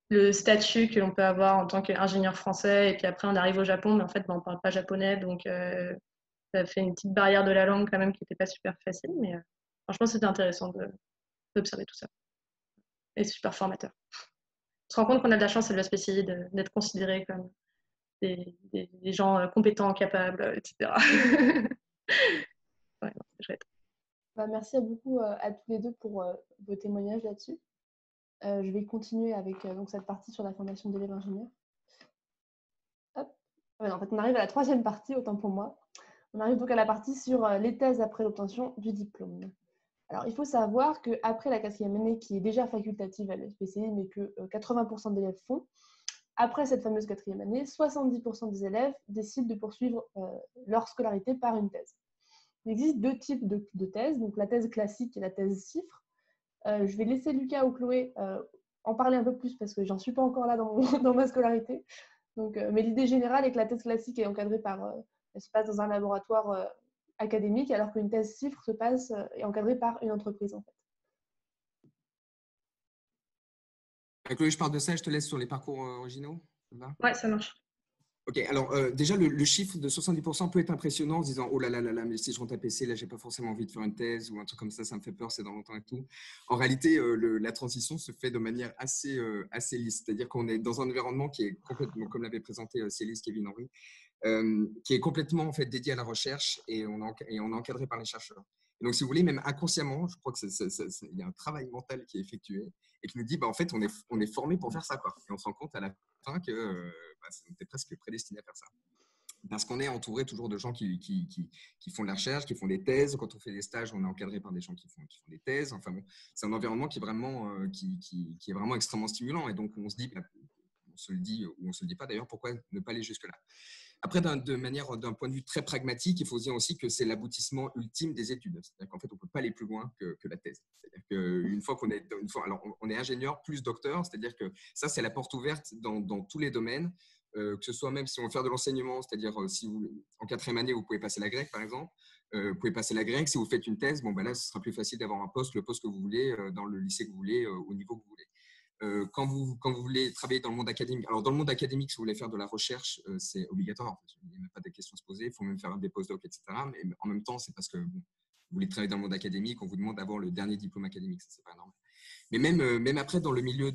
S4: le statut que l'on peut avoir en tant qu'ingénieur français. Et puis après, on arrive au Japon, mais en fait, on ne parle pas japonais. Donc, ça fait une petite barrière de la langue quand même qui n'était pas super facile. Mais franchement, c'était intéressant d'observer tout ça. Et c'est super formateur. On se rend compte qu'on a de la chance à l'USPCI d'être considérés comme des gens compétents, capables, etc. Ouais, c'est chouette.
S1: Bah, merci beaucoup à tous les deux pour vos témoignages là-dessus. Je vais continuer avec donc cette partie sur la formation d'élèves ingénieurs. Hop. Ouais, en fait, on arrive à la troisième partie, autant pour moi. On arrive donc à la partie sur les thèses après l'obtention du diplôme. Alors, il faut savoir qu'après la 4e année, qui est déjà facultative à l'USPCI, mais que 80% d'élèves font, après cette fameuse 4e année, 70% des élèves décident de poursuivre leur scolarité par une thèse. Il existe deux types de thèses, donc la thèse classique et la thèse CIFRE. Je vais laisser Lucas ou Chloé en parler un peu plus parce que j'en suis pas encore là dans ma scolarité. Donc, mais l'idée générale est que la thèse classique est encadrée elle se passe dans un laboratoire académique, alors qu'une thèse CIFRE est encadrée par une entreprise en fait.
S3: Chloé, je parle de ça, je te laisse sur les parcours originaux. Ça va ?
S4: Ouais, ça marche.
S3: Ok, alors déjà le chiffre de 70% peut être impressionnant en se disant oh là là là là, mais si je rentre à PC, là j'ai pas forcément envie de faire une thèse ou un truc comme ça me fait peur, c'est dans longtemps et tout. En réalité, la transition se fait de manière assez lisse, c'est-à-dire qu'on est dans un environnement qui est complètement, comme l'avait présenté Célis, Kevin Henry, qui est complètement en fait dédié à la recherche et on est encadré par les chercheurs. Et donc, si vous voulez, même inconsciemment, je crois que il y a un travail mental qui est effectué et qui nous dit, bah, en fait, on est formé pour faire ça, quoi. Et on se rend compte à la fin que on était presque prédestiné à faire ça. Parce qu'on est entouré toujours de gens qui font de la recherche, qui font des thèses. Quand on fait des stages, on est encadré par des gens qui font des thèses. Enfin bon, c'est un environnement qui est vraiment, qui est vraiment extrêmement stimulant. Et donc, on se dit, on se le dit ou on ne se le dit pas d'ailleurs, pourquoi ne pas aller jusque-là? Après, d'un point de vue très pragmatique, il faut se dire aussi que c'est l'aboutissement ultime des études. C'est-à-dire qu'en fait, on ne peut pas aller plus loin que la thèse. C'est-à-dire qu'une fois qu'on est, alors on est ingénieur plus docteur, c'est-à-dire que ça, c'est la porte ouverte dans tous les domaines, que ce soit même si on veut faire de l'enseignement, c'est-à-dire si vous, en 4e année, vous pouvez passer la grecque, par exemple. Vous pouvez passer la grecque. Si vous faites une thèse, bon, ben là, ce sera plus facile d'avoir le poste que vous voulez, dans le lycée que vous voulez, au niveau que vous voulez. Quand vous voulez travailler dans le monde académique, alors dans le monde académique, si vous voulez faire de la recherche, c'est obligatoire. En fait. Il n'y a même pas de questions à se poser. Il faut même faire des postdocs, etc. Mais en même temps, c'est parce que vous voulez travailler dans le monde académique, on vous demande d'avoir le dernier diplôme académique. Ça, c'est pas normal. Mais même après, dans le milieu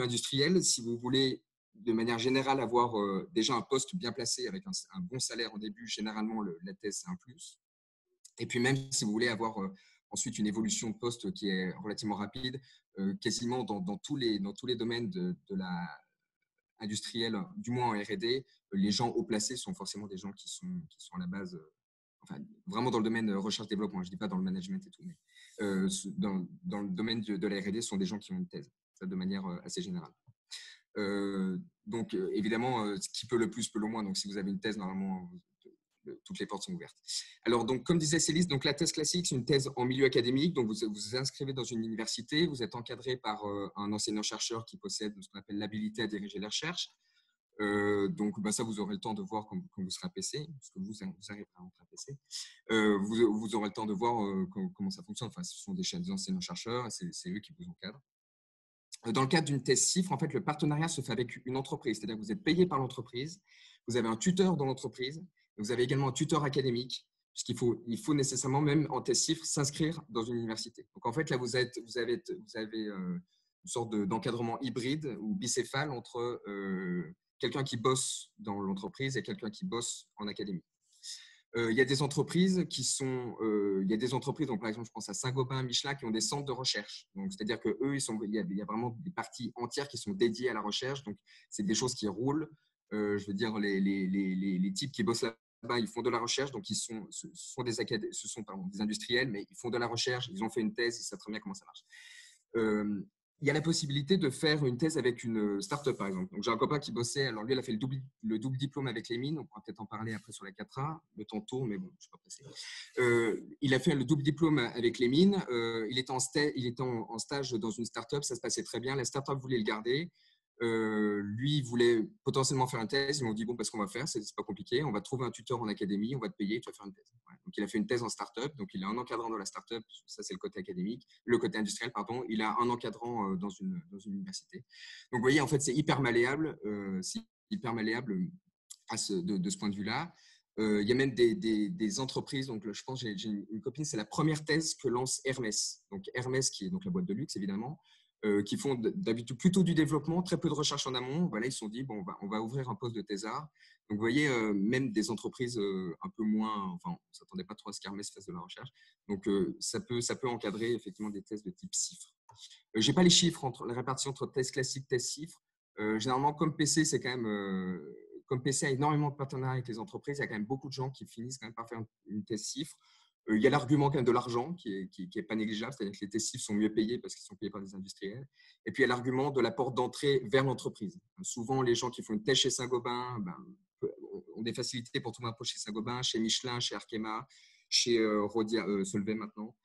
S3: industriel, si vous voulez de manière générale avoir déjà un poste bien placé avec un bon salaire au début, généralement, la thèse, c'est un plus. Et puis même si vous voulez avoir ensuite une évolution de poste qui est relativement rapide, quasiment dans tous les domaines de la industrielle, du moins en R&D, les gens haut placés sont forcément des gens qui sont à la base, enfin, vraiment dans le domaine recherche-développement, je ne dis pas dans le management et tout, mais dans le domaine de la R&D, ce sont des gens qui ont une thèse, ça de manière assez générale. Donc, évidemment, ce qui peut le plus peut le moins. Donc, si vous avez une thèse, normalement, toutes les portes sont ouvertes. Alors, donc, comme disait Célis, donc la thèse classique, c'est une thèse en milieu académique. Donc, vous vous inscrivez dans une université, vous êtes encadré par un enseignant-chercheur qui possède ce qu'on appelle l'habilité à diriger la recherche. Donc, ça, vous aurez le temps de voir quand vous serez à PC, parce que vous arriverez à rentrer à PC. Vous aurez le temps de voir comment ça fonctionne. Enfin, ce sont des enseignants-chercheurs, c'est eux qui vous encadrent. Dans le cadre d'une thèse CIFRE, en fait, le partenariat se fait avec une entreprise, c'est-à-dire que vous êtes payé par l'entreprise, vous avez un tuteur dans l'entreprise, vous avez également un tuteur académique, puisqu'il faut nécessairement, même en thèse CIFRE, s'inscrire dans une université. Donc, en fait, là, vous avez une sorte d'encadrement hybride ou bicéphale entre quelqu'un qui bosse dans l'entreprise et quelqu'un qui bosse en académie. Il y a des entreprises donc par exemple, je pense à Saint-Gobain, Michelin, qui ont des centres de recherche. Donc, c'est-à-dire que eux, il y a vraiment des parties entières qui sont dédiées à la recherche. Donc, c'est des choses qui roulent. Je veux dire, les types qui bossent là-bas, ils font de la recherche. Donc, ce sont des industriels, mais ils font de la recherche. Ils ont fait une thèse, ils savent très bien comment ça marche. il y a la possibilité de faire une thèse avec une start-up, par exemple. Donc, j'ai un copain qui bossait, alors lui, il a fait le double diplôme avec les mines. On pourra peut-être en parler après sur la 4A. Le temps tourne, mais bon, je ne suis pas pressé. Il a fait le double diplôme avec les mines. Il était en stage dans une start-up. Ça se passait très bien. La start-up voulait le garder. Lui, il voulait potentiellement faire une thèse. Ils m'ont dit, bon, parce qu'on va faire, c'est pas compliqué. On va trouver un tuteur en académie, on va te payer, tu vas faire une thèse. Ouais. Donc, il a fait une thèse en start-up. Donc, il a un encadrant dans la start-up. Ça, c'est le côté académique. Le côté industriel, pardon. Il a un encadrant dans une université. Donc, vous voyez, en fait, c'est hyper malléable. De ce point de vue-là. Il y a même des entreprises. Donc, je pense, j'ai une copine, c'est la première thèse que lance Hermès. Donc, Hermès, qui est donc la boîte de luxe, évidemment. Qui font d'habitude plutôt du développement, très peu de recherche en amont. Voilà, ils se sont dit, bon, on va ouvrir un poste de thésard. Donc, vous voyez, même des entreprises un peu moins, enfin, on ne s'attendait pas trop à ce qu'Hermès fasse de la recherche. Donc, ça peut encadrer effectivement des thèses de type CIFRE. Je n'ai pas les chiffres, la répartition entre thèse classique, thèse CIFRE. Généralement, comme PC, c'est quand même, comme PC a énormément de partenariats avec les entreprises, il y a quand même beaucoup de gens qui finissent quand même par faire une thèse CIFRE. Il y a l'argument quand même de l'argent qui est pas négligeable, c'est-à-dire que les thèses CIFRE sont mieux payés parce qu'ils sont payés par des industriels. Et puis, il y a l'argument de la porte d'entrée vers l'entreprise. Souvent, les gens qui font une thèse chez Saint-Gobain ont des facilités pour trouver un poste chez Saint-Gobain, chez Michelin, chez Arkema, chez Solvay maintenant.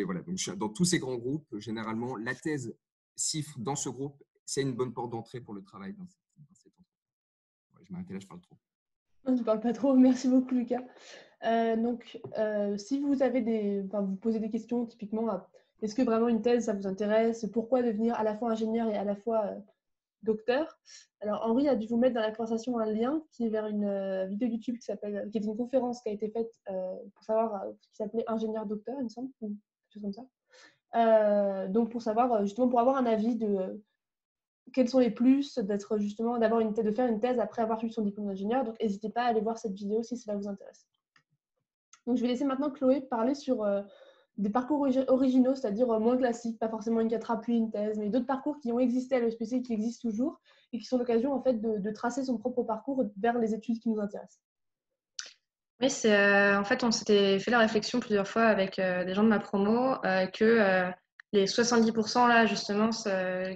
S3: Voilà, donc, dans tous ces grands groupes, généralement, la thèse CIFRE dans ce groupe, c'est une bonne porte d'entrée pour le travail dans cette entreprise. Ouais, je m'arrête là, je parle trop.
S1: Non, tu ne parles pas trop. Merci beaucoup, Lucas. Si vous avez vous posez des questions, typiquement, est-ce que vraiment une thèse, ça vous intéresse? Pourquoi devenir à la fois ingénieur et à la fois docteur? Alors, Henri a dû vous mettre dans la conversation un lien qui est vers une vidéo YouTube qui est une conférence qui a été faite pour savoir qui s'appelait ingénieur docteur, il me semble, ou quelque chose comme ça. Donc, pour savoir, justement, pour avoir un avis de quels sont les plus de faire une thèse après avoir eu son diplôme d'ingénieur. Donc, n'hésitez pas à aller voir cette vidéo si cela vous intéresse. Donc, je vais laisser maintenant Chloé parler sur des parcours originaux, c'est-à-dire moins classiques, pas forcément une 4A puis une thèse, mais d'autres parcours qui ont existé à l'ESPC, qui existent toujours, et qui sont l'occasion en fait, de tracer son propre parcours vers les études qui nous intéressent.
S4: Oui, en fait, on s'était fait la réflexion plusieurs fois avec des gens de ma promo que les 70% là, justement,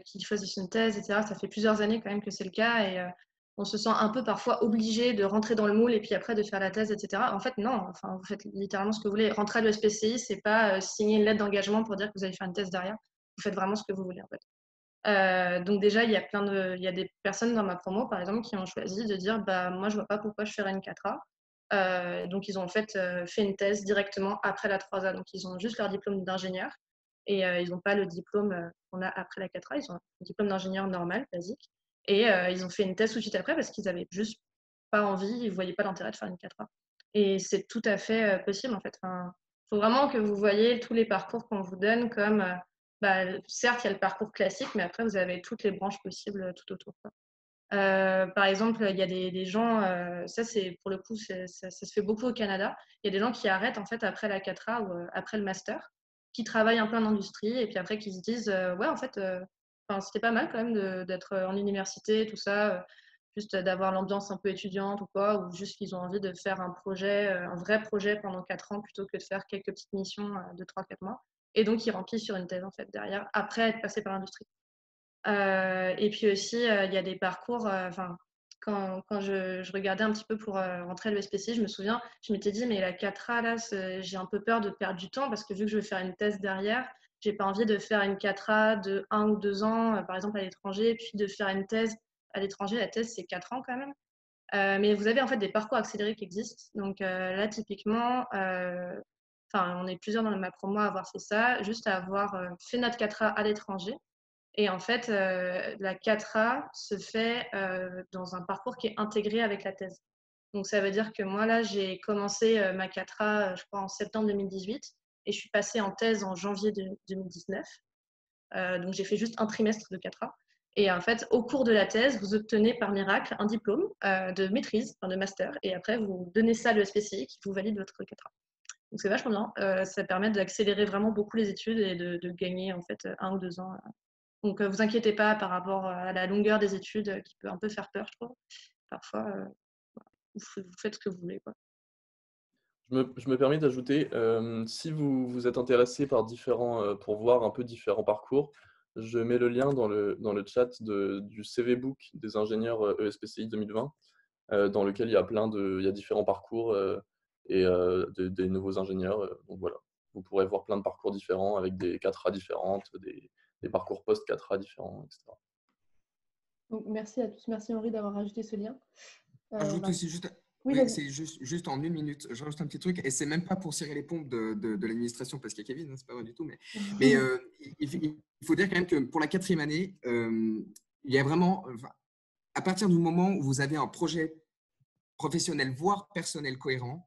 S4: qui choisissent une thèse, etc., ça fait plusieurs années quand même que c'est le cas et on se sent un peu parfois obligé de rentrer dans le moule et puis après de faire la thèse, etc. En fait, non, enfin, vous faites littéralement ce que vous voulez. Rentrer à l'ESPCI, c'est pas signer une lettre d'engagement pour dire que vous allez faire une thèse derrière. Vous faites vraiment ce que vous voulez, en fait. Donc déjà, il y a des personnes dans ma promo, par exemple, qui ont choisi de dire, bah moi, je vois pas pourquoi je ferais une 4A. Donc, ils ont en fait fait une thèse directement après la 3A. Donc, ils ont juste leur diplôme d'ingénieur et ils n'ont pas le diplôme qu'on a après la 4A. Ils ont un diplôme d'ingénieur normal, basique. Et ils ont fait une thèse tout de suite après parce qu'ils n'avaient juste pas envie, ils ne voyaient pas l'intérêt de faire une 4A. Et c'est tout à fait possible en fait. Enfin, faut vraiment que vous voyez tous les parcours qu'on vous donne comme, certes, il y a le parcours classique, mais après, vous avez toutes les branches possibles tout autour, quoi. Par exemple, il y a des gens, ça c'est pour le coup, ça se fait beaucoup au Canada. Il y a des gens qui arrêtent en fait après la 4A ou après le master, qui travaillent un peu en industrie et puis après qui se disent ouais en fait, c'était pas mal quand même d'être en université, tout ça, juste d'avoir l'ambiance un peu étudiante ou quoi, ou juste qu'ils ont envie de faire un projet, un vrai projet pendant 4 ans plutôt que de faire quelques petites missions de 3-4 mois. Et donc ils remplissent sur une thèse en fait derrière, après être passé par l'industrie. Et puis aussi, il y a des parcours, quand je regardais un petit peu pour rentrer à l'ESPC, je me souviens, je m'étais dit, mais la 4A, là, j'ai un peu peur de perdre du temps parce que vu que je vais faire une thèse derrière, j'ai pas envie de faire une 4A de 1 ou 2 ans, par exemple, à l'étranger, puis de faire une thèse à l'étranger. La thèse, c'est 4 ans quand même. Mais vous avez en fait des parcours accélérés qui existent. Donc là, typiquement, on est plusieurs dans ma promo à avoir fait ça, juste à avoir fait notre 4A à l'étranger. Et en fait, la 4A se fait dans un parcours qui est intégré avec la thèse. Donc, ça veut dire que moi, là, j'ai commencé ma 4A, je crois, en septembre 2018 et je suis passée en thèse en janvier 2019. Donc, j'ai fait juste un trimestre de 4A. Et en fait, au cours de la thèse, vous obtenez par miracle un diplôme de maîtrise, de master. Et après, vous donnez ça à l'ESPCI qui vous valide votre 4A. Donc, c'est vachement bien. Ça permet d'accélérer vraiment beaucoup les études et de gagner en fait 1 ou 2 ans. Donc, vous inquiétez pas par rapport à la longueur des études qui peut un peu faire peur, je trouve. Parfois, vous faites ce que vous voulez, quoi.
S5: Je me permets d'ajouter, si vous êtes intéressé par pour voir un peu différents parcours, Je mets le lien dans le chat du CV Book des ingénieurs ESPCI 2020, dans lequel il y a il y a différents parcours et des nouveaux ingénieurs. Donc voilà, vous pourrez voir plein de parcours différents avec des 4A différentes, des parcours post-4A différents, etc.
S1: Donc, merci à tous. Merci Henri d'avoir rajouté ce lien.
S3: Ajoute aussi juste,
S1: Oui,
S3: oui,
S1: vas-y.
S3: c'est juste en 1 minute, je rajoute un petit truc, et c'est même pas pour serrer les pompes de l'administration, parce qu'il y a Kevin, hein, c'est pas vrai du tout, mais il faut dire quand même que pour la 4e année, il y a vraiment, enfin, à partir du moment où vous avez un projet professionnel, voire personnel cohérent,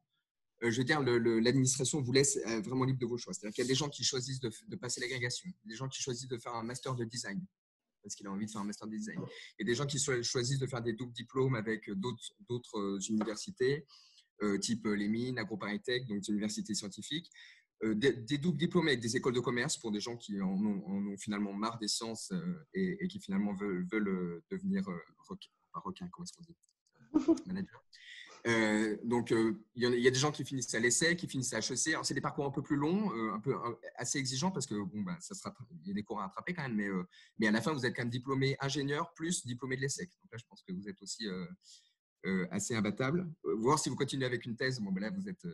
S3: je veux dire, l'administration vous laisse vraiment libre de vos choix. C'est-à-dire qu'il y a des gens qui choisissent de passer l'agrégation, des gens qui choisissent de faire un master de design, parce qu'il a envie de faire un master de design. Et des gens qui choisissent de faire des doubles diplômes avec d'autres universités, type les mines, AgroParisTech, donc des universités scientifiques. Des doubles diplômes avec des écoles de commerce pour des gens qui en ont finalement marre des sciences et qui finalement veulent devenir requin, comment est-ce qu'on dit, manager. Donc, il y a des gens qui finissent à l'essai, qui finissent à HEC. Alors, c'est des parcours un peu plus longs, assez exigeants parce que bon, bah, il y a des cours à rattraper quand même, mais à la fin, vous êtes quand même diplômé ingénieur plus diplômé de l'ESSEC. Donc là, je pense que vous êtes aussi assez imbattable. Voir si vous continuez avec une thèse, bon, ben là, vous êtes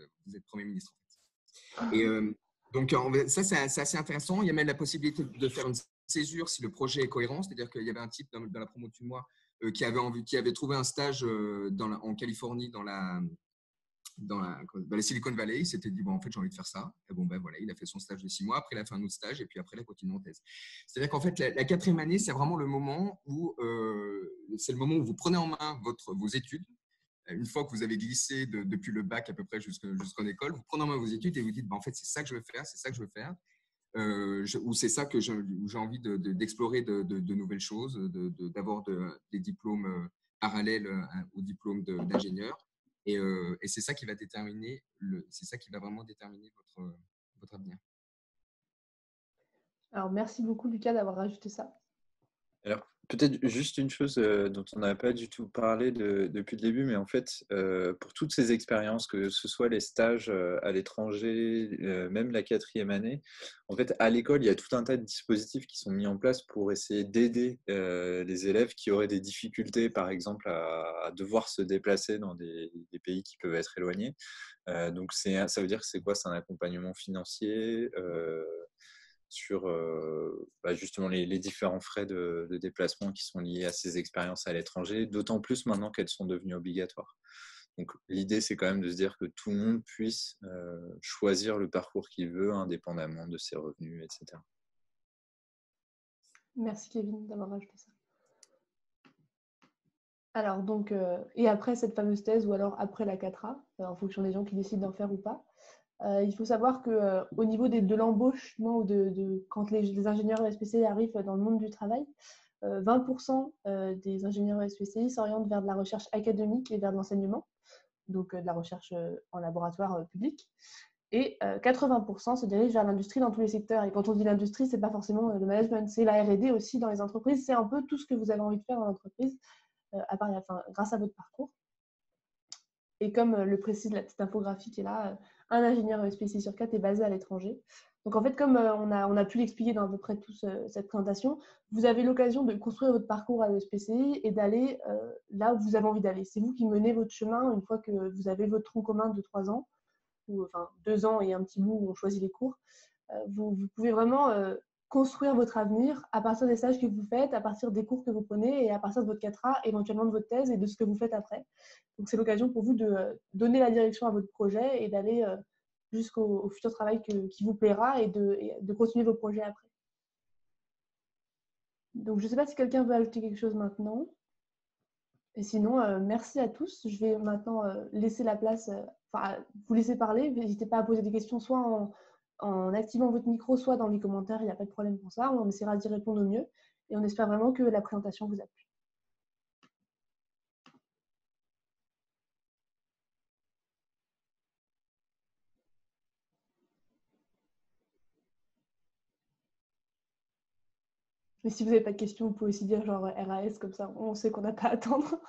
S3: Premier ministre. Et donc, ça, c'est assez intéressant. Il y a même la possibilité de faire une césure si le projet est cohérent. C'est-à-dire qu'il y avait un type dans la promo de moi qui avait trouvé un stage en Californie dans la Silicon Valley. Il s'était dit, bon, en fait, j'ai envie de faire ça. Et bon, ben voilà, il a fait son stage de 6 mois. Après, il a fait un autre stage et puis après, il a continué en thèse. C'est-à-dire qu'en fait, la 4e année, c'est vraiment le moment où vous prenez en main vos études. Une fois que vous avez glissé depuis le bac à peu près jusqu'en école, vous prenez en main vos études et vous dites, ben, en fait, c'est ça que je veux faire, c'est ça que je veux faire. Ou c'est ça où j'ai envie d'explorer de nouvelles choses, d'avoir des diplômes parallèles au diplôme d'ingénieur. Et c'est ça qui va vraiment déterminer votre avenir.
S1: Alors, merci beaucoup, Lucas, d'avoir rajouté ça.
S2: Alors, peut-être juste une chose dont on n'a pas du tout parlé depuis le début, mais en fait, pour toutes ces expériences, que ce soit les stages à l'étranger, même la 4e année, en fait, à l'école, il y a tout un tas de dispositifs qui sont mis en place pour essayer d'aider les élèves qui auraient des difficultés, par exemple, à devoir se déplacer dans des pays qui peuvent être éloignés. Donc, ça veut dire que c'est quoi? C'est un accompagnement financier sur justement les différents frais de déplacement qui sont liés à ces expériences à l'étranger, d'autant plus maintenant qu'elles sont devenues obligatoires. Donc l'idée, c'est quand même de se dire que tout le monde puisse choisir le parcours qu'il veut, indépendamment de ses revenus, etc.
S1: Merci Kevin d'avoir rajouté ça. Alors donc, et après cette fameuse thèse ou alors après la 4A, en fonction des gens qui décident d'en faire ou pas, il faut savoir qu'au niveau de l'embauche, ou quand les ingénieurs SPCI arrivent dans le monde du travail, 20% des ingénieurs SPCI s'orientent vers de la recherche académique et vers de l'enseignement, donc de la recherche en laboratoire public. Et 80% se dirigent vers l'industrie dans tous les secteurs. Et quand on dit l'industrie, ce n'est pas forcément le management, c'est la R&D aussi dans les entreprises. C'est un peu tout ce que vous avez envie de faire dans l'entreprise, grâce à votre parcours. Et comme le précise la petite infographie qui est là, un ingénieur SPCI sur 4 est basé à l'étranger. Donc en fait, comme on a pu l'expliquer dans à peu près toute cette présentation, vous avez l'occasion de construire votre parcours à l'ESPCI et d'aller là où vous avez envie d'aller. C'est vous qui menez votre chemin une fois que vous avez votre tronc commun de 3 ans, ou enfin 2 ans et un petit bout où on choisit les cours. Vous pouvez vraiment construire votre avenir à partir des stages que vous faites, à partir des cours que vous prenez et à partir de votre 4A, éventuellement de votre thèse et de ce que vous faites après. Donc, c'est l'occasion pour vous de donner la direction à votre projet et d'aller jusqu'au futur travail qui vous plaira et de continuer vos projets après. Donc, je ne sais pas si quelqu'un veut ajouter quelque chose maintenant. Et sinon, merci à tous. Je vais maintenant laisser la place, vous laisser parler. N'hésitez pas à poser des questions, soit en activant votre micro, soit dans les commentaires. Il n'y a pas de problème pour ça. On essaiera d'y répondre au mieux. Et on espère vraiment que la présentation vous a plu. Mais si vous n'avez pas de questions, vous pouvez aussi dire genre RAS, comme ça on sait qu'on n'a pas à attendre.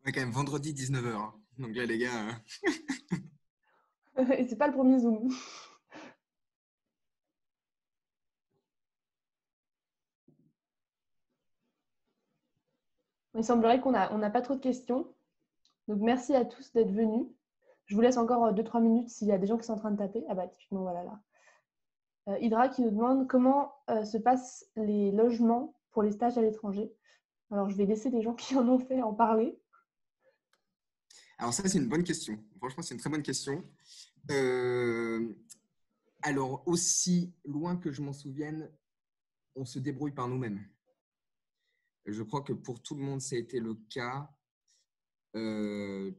S3: Ouais, quand même, vendredi 19h. Donc là, les gars.
S1: Et c'est pas le premier Zoom. Il semblerait qu'on n'a pas trop de questions. Donc, merci à tous d'être venus. Je vous laisse encore 2-3 minutes s'il y a des gens qui sont en train de taper. Ah bah, typiquement, voilà là. Hydra qui nous demande comment se passent les logements pour les stages à l'étranger. Alors, je vais laisser les gens qui en ont fait en parler.
S3: Alors ça, c'est une bonne question. Franchement, c'est une très bonne question. Alors, aussi loin que je m'en souvienne, on se débrouille par nous-mêmes. Je crois que pour tout le monde, ça a été le cas. Que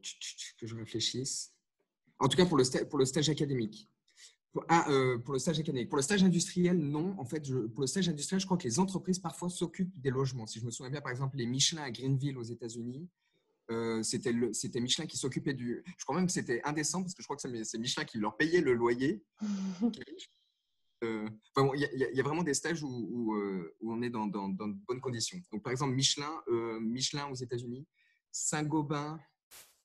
S3: je réfléchisse. En tout cas, pour le stage académique. Pour le stage académique. Pour le stage industriel, non. En fait, pour le stage industriel, je crois que les entreprises parfois s'occupent des logements. Si je me souviens bien, par exemple, les Michelin à Greenville aux États-Unis, c'était Michelin qui s'occupait du… Je crois même que c'était indécent parce que je crois que c'est Michelin qui leur payait le loyer. Enfin, il y a vraiment des stages où on est dans de bonnes conditions. Donc, par exemple, Michelin aux États-Unis, Saint-Gobain,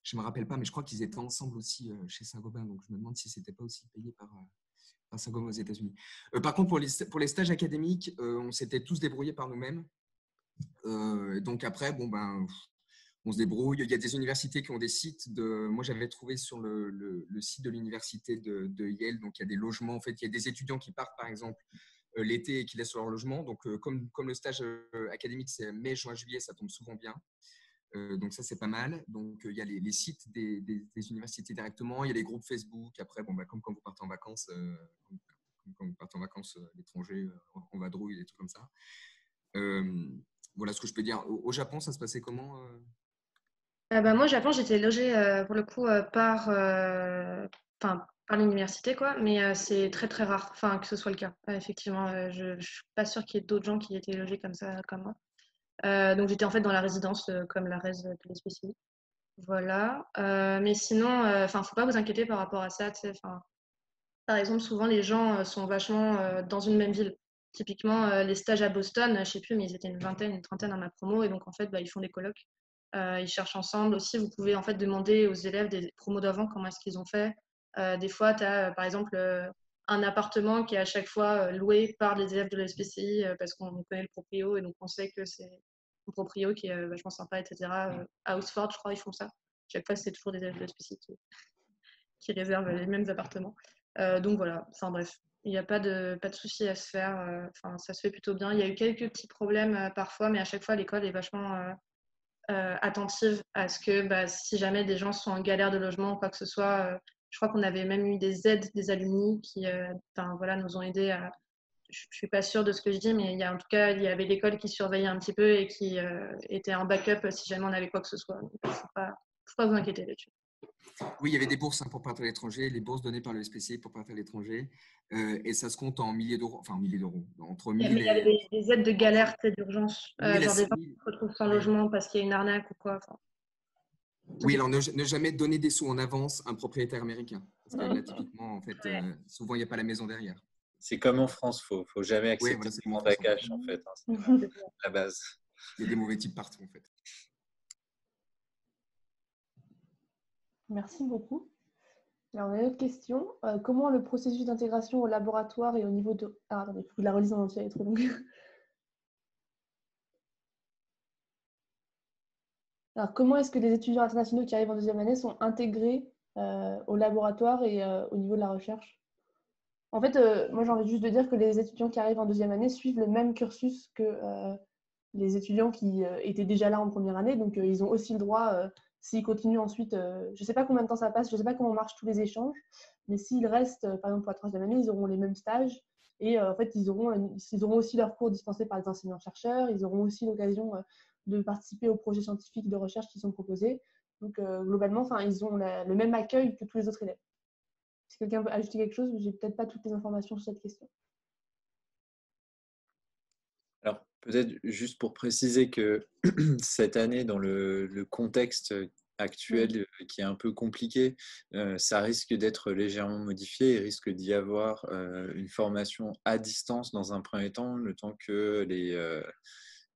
S3: je ne me rappelle pas, mais je crois qu'ils étaient ensemble aussi chez Saint-Gobain. Donc, je me demande si ce n'était pas aussi payé par Saint-Gobain aux États-Unis. Par contre, pour les stages académiques, on s'était tous débrouillés par nous-mêmes. Donc, après, bon, ben, on se débrouille. Il y a des universités qui ont des sites. Moi, j'avais trouvé sur le site de l'université de Yale. Donc, il y a des logements. En fait, il y a des étudiants qui partent, par exemple, l'été et qui laissent leur logement. Donc, comme le stage académique, c'est mai, juin, juillet, ça tombe souvent bien. Donc, ça, c'est pas mal. Donc, il y a les sites des universités directement. Il y a les groupes Facebook. Après, bon, bah, comme quand vous partez en vacances, quand vous partez en vacances à l'étranger, en vadrouille, des trucs comme ça. Voilà ce que je peux dire. Au Japon, ça se passait comment
S4: Moi, au Japon, j'étais logée pour le coup par l'université, quoi, mais c'est très très rare que ce soit le cas. Effectivement, je ne suis pas sûre qu'il y ait d'autres gens qui étaient logés comme ça, comme moi. Donc, j'étais en fait dans la résidence comme la reste de les spécialistes. Voilà. Mais sinon, faut pas vous inquiéter par rapport à ça. Par exemple, souvent les gens sont vachement dans une même ville. Typiquement, les stages à Boston, je sais plus, mais ils étaient une vingtaine, une trentaine dans ma promo, et donc en fait, ils font des colloques. Ils cherchent ensemble aussi. Vous pouvez en fait demander aux élèves des promos d'avant comment est-ce qu'ils ont fait. Des fois, tu as par exemple un appartement qui est à chaque fois loué par les élèves de la SPCI parce qu'on connaît le proprio et donc on sait que c'est un proprio qui est vachement sympa, etc. À Oxford, je crois, ils font ça. Chaque fois, c'est toujours des élèves de la SPCI qui réservent les mêmes appartements. Donc voilà, bref, il n'y a pas de souci à se faire. Ça se fait plutôt bien. Il y a eu quelques petits problèmes parfois, mais à chaque fois, l'école est vachement attentive à ce que si jamais des gens sont en galère de logement ou quoi que ce soit, je crois qu'on avait même eu des aides des alumni qui nous ont aidés à… Je ne suis pas sûre de ce que je dis, mais en tout cas, il y avait l'école qui surveillait un petit peu et qui était un backup si jamais on avait quoi que ce soit. Donc, il ne faut pas vous inquiéter là-dessus.
S3: Oui, il y avait des bourses pour partir à l'étranger, les bourses données par le SPCI pour partir à l'étranger, et ça se compte en milliers d'euros, entre 1000
S4: Mais il y avait des aides de galère, d'urgence, genre des gens qui se retrouvent sans logement parce qu'il y a une arnaque ou quoi.
S3: Oui, alors ne jamais donner des sous en avance à un propriétaire américain. Parce que là, typiquement, en fait, souvent, il n'y a pas la maison derrière.
S2: C'est comme en France, il ne faut jamais accepter
S3: voilà,
S2: de demander à cash, en fait. C'est la base.
S3: Il y a des mauvais types partout, en fait.
S1: Merci beaucoup. Alors, on a une autre question. Comment le processus d'intégration au laboratoire et au niveau de… Ah, attendez, il faut que je la relise en entier, elle est trop longue. Alors, comment est-ce que les étudiants internationaux qui arrivent en deuxième année sont intégrés au laboratoire et au niveau de la recherche? En fait, moi, j'ai envie juste de dire que les étudiants qui arrivent en deuxième année suivent le même cursus que les étudiants qui étaient déjà là en première année. Donc, ils ont aussi le droit, s'ils continuent ensuite, je ne sais pas combien de temps ça passe, je ne sais pas comment marchent tous les échanges, mais s'ils restent, par exemple, pour la troisième année, ils auront les mêmes stages. Et en fait, ils auront aussi leurs cours dispensés par les enseignants-chercheurs. Ils auront aussi l'occasion de participer aux projets scientifiques de recherche qui sont proposés. Donc, globalement, ils ont le même accueil que tous les autres élèves. Si quelqu'un veut ajouter quelque chose, je n'ai peut-être pas toutes les informations sur cette question.
S2: Alors, peut-être juste pour préciser que cette année, dans le contexte actuel qui est un peu compliqué, ça risque d'être légèrement modifié. Il risque d'y avoir une formation à distance dans un premier temps, le temps que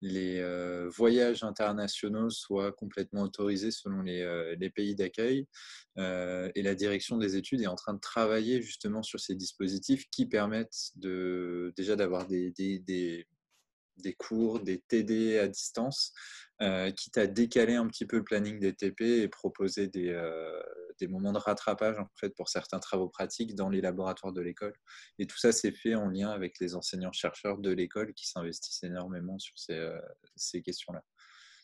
S2: les voyages internationaux soient complètement autorisés selon les pays d'accueil. Et la direction des études est en train de travailler justement sur ces dispositifs qui permettent déjà d'avoir des cours, des TD à distance, quitte à décaler un petit peu le planning des TP et proposer des moments de rattrapage en fait, pour certains travaux pratiques dans les laboratoires de l'école. Et tout ça, c'est fait en lien avec les enseignants-chercheurs de l'école qui s'investissent énormément sur ces questions-là.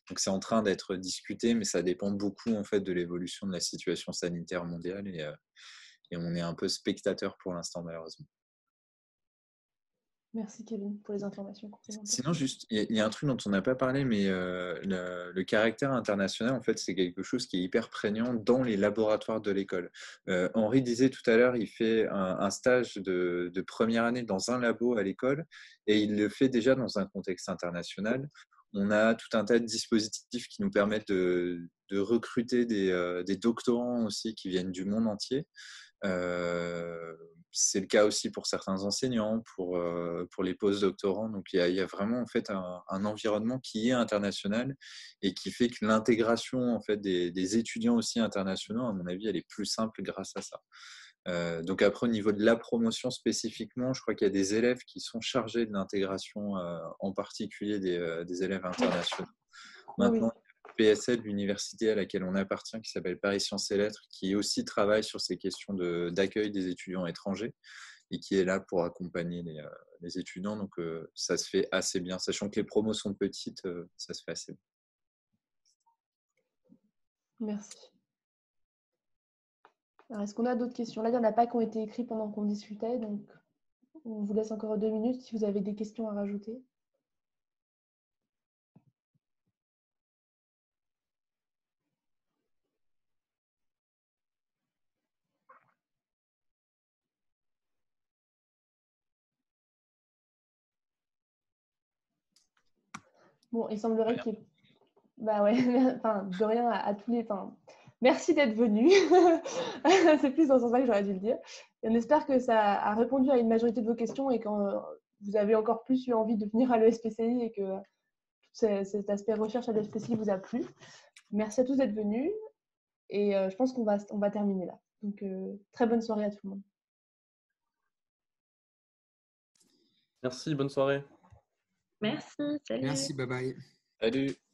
S2: Donc, c'est en train d'être discuté, mais ça dépend beaucoup en fait, de l'évolution de la situation sanitaire mondiale et on est un peu spectateur pour l'instant, malheureusement.
S1: Merci Kevin pour les informations complémentaires.
S2: Sinon, juste, il y a un truc dont on n'a pas parlé, mais le caractère international, en fait, c'est quelque chose qui est hyper prégnant dans les laboratoires de l'école. Henri disait tout à l'heure, il fait un stage de première année dans un labo à l'école et il le fait déjà dans un contexte international. On a tout un tas de dispositifs qui nous permettent de recruter des doctorants aussi qui viennent du monde entier. C'est le cas aussi pour certains enseignants, pour les post-doctorants. Donc, il y a vraiment en fait, un environnement qui est international et qui fait que l'intégration en fait, des étudiants aussi internationaux, à mon avis, elle est plus simple grâce à ça. Donc après, au niveau de la promotion spécifiquement, je crois qu'il y a des élèves qui sont chargés de l'intégration, en particulier des élèves internationaux. Maintenant, PSL, l'université à laquelle on appartient, qui s'appelle Paris Sciences et Lettres, qui aussi travaille sur ces questions d'accueil des étudiants étrangers et qui est là pour accompagner les étudiants. Donc, ça se fait assez bien. Sachant que les promos sont petites, ça se fait assez bien.
S1: Merci. Alors, est-ce qu'on a d'autres questions? Là, il n'y en a pas qui ont été écrits pendant qu'on discutait, donc on vous laisse encore 2 minutes si vous avez des questions à rajouter. Bon, il semblerait qu'il y ait... Bah ouais, enfin, de rien à tous les... Enfin, merci d'être venu. C'est plus dans ce sens-là que j'aurais dû le dire. Et on espère que ça a répondu à une majorité de vos questions et que vous avez encore plus eu envie de venir à l'ESPCI et que cet aspect recherche à l'ESPCI vous a plu. Merci à tous d'être venus et je pense qu'on va terminer là. Donc, très bonne soirée à tout le monde.
S5: Merci, bonne soirée.
S4: Merci, salut.
S3: Merci, bye bye.
S2: Salut!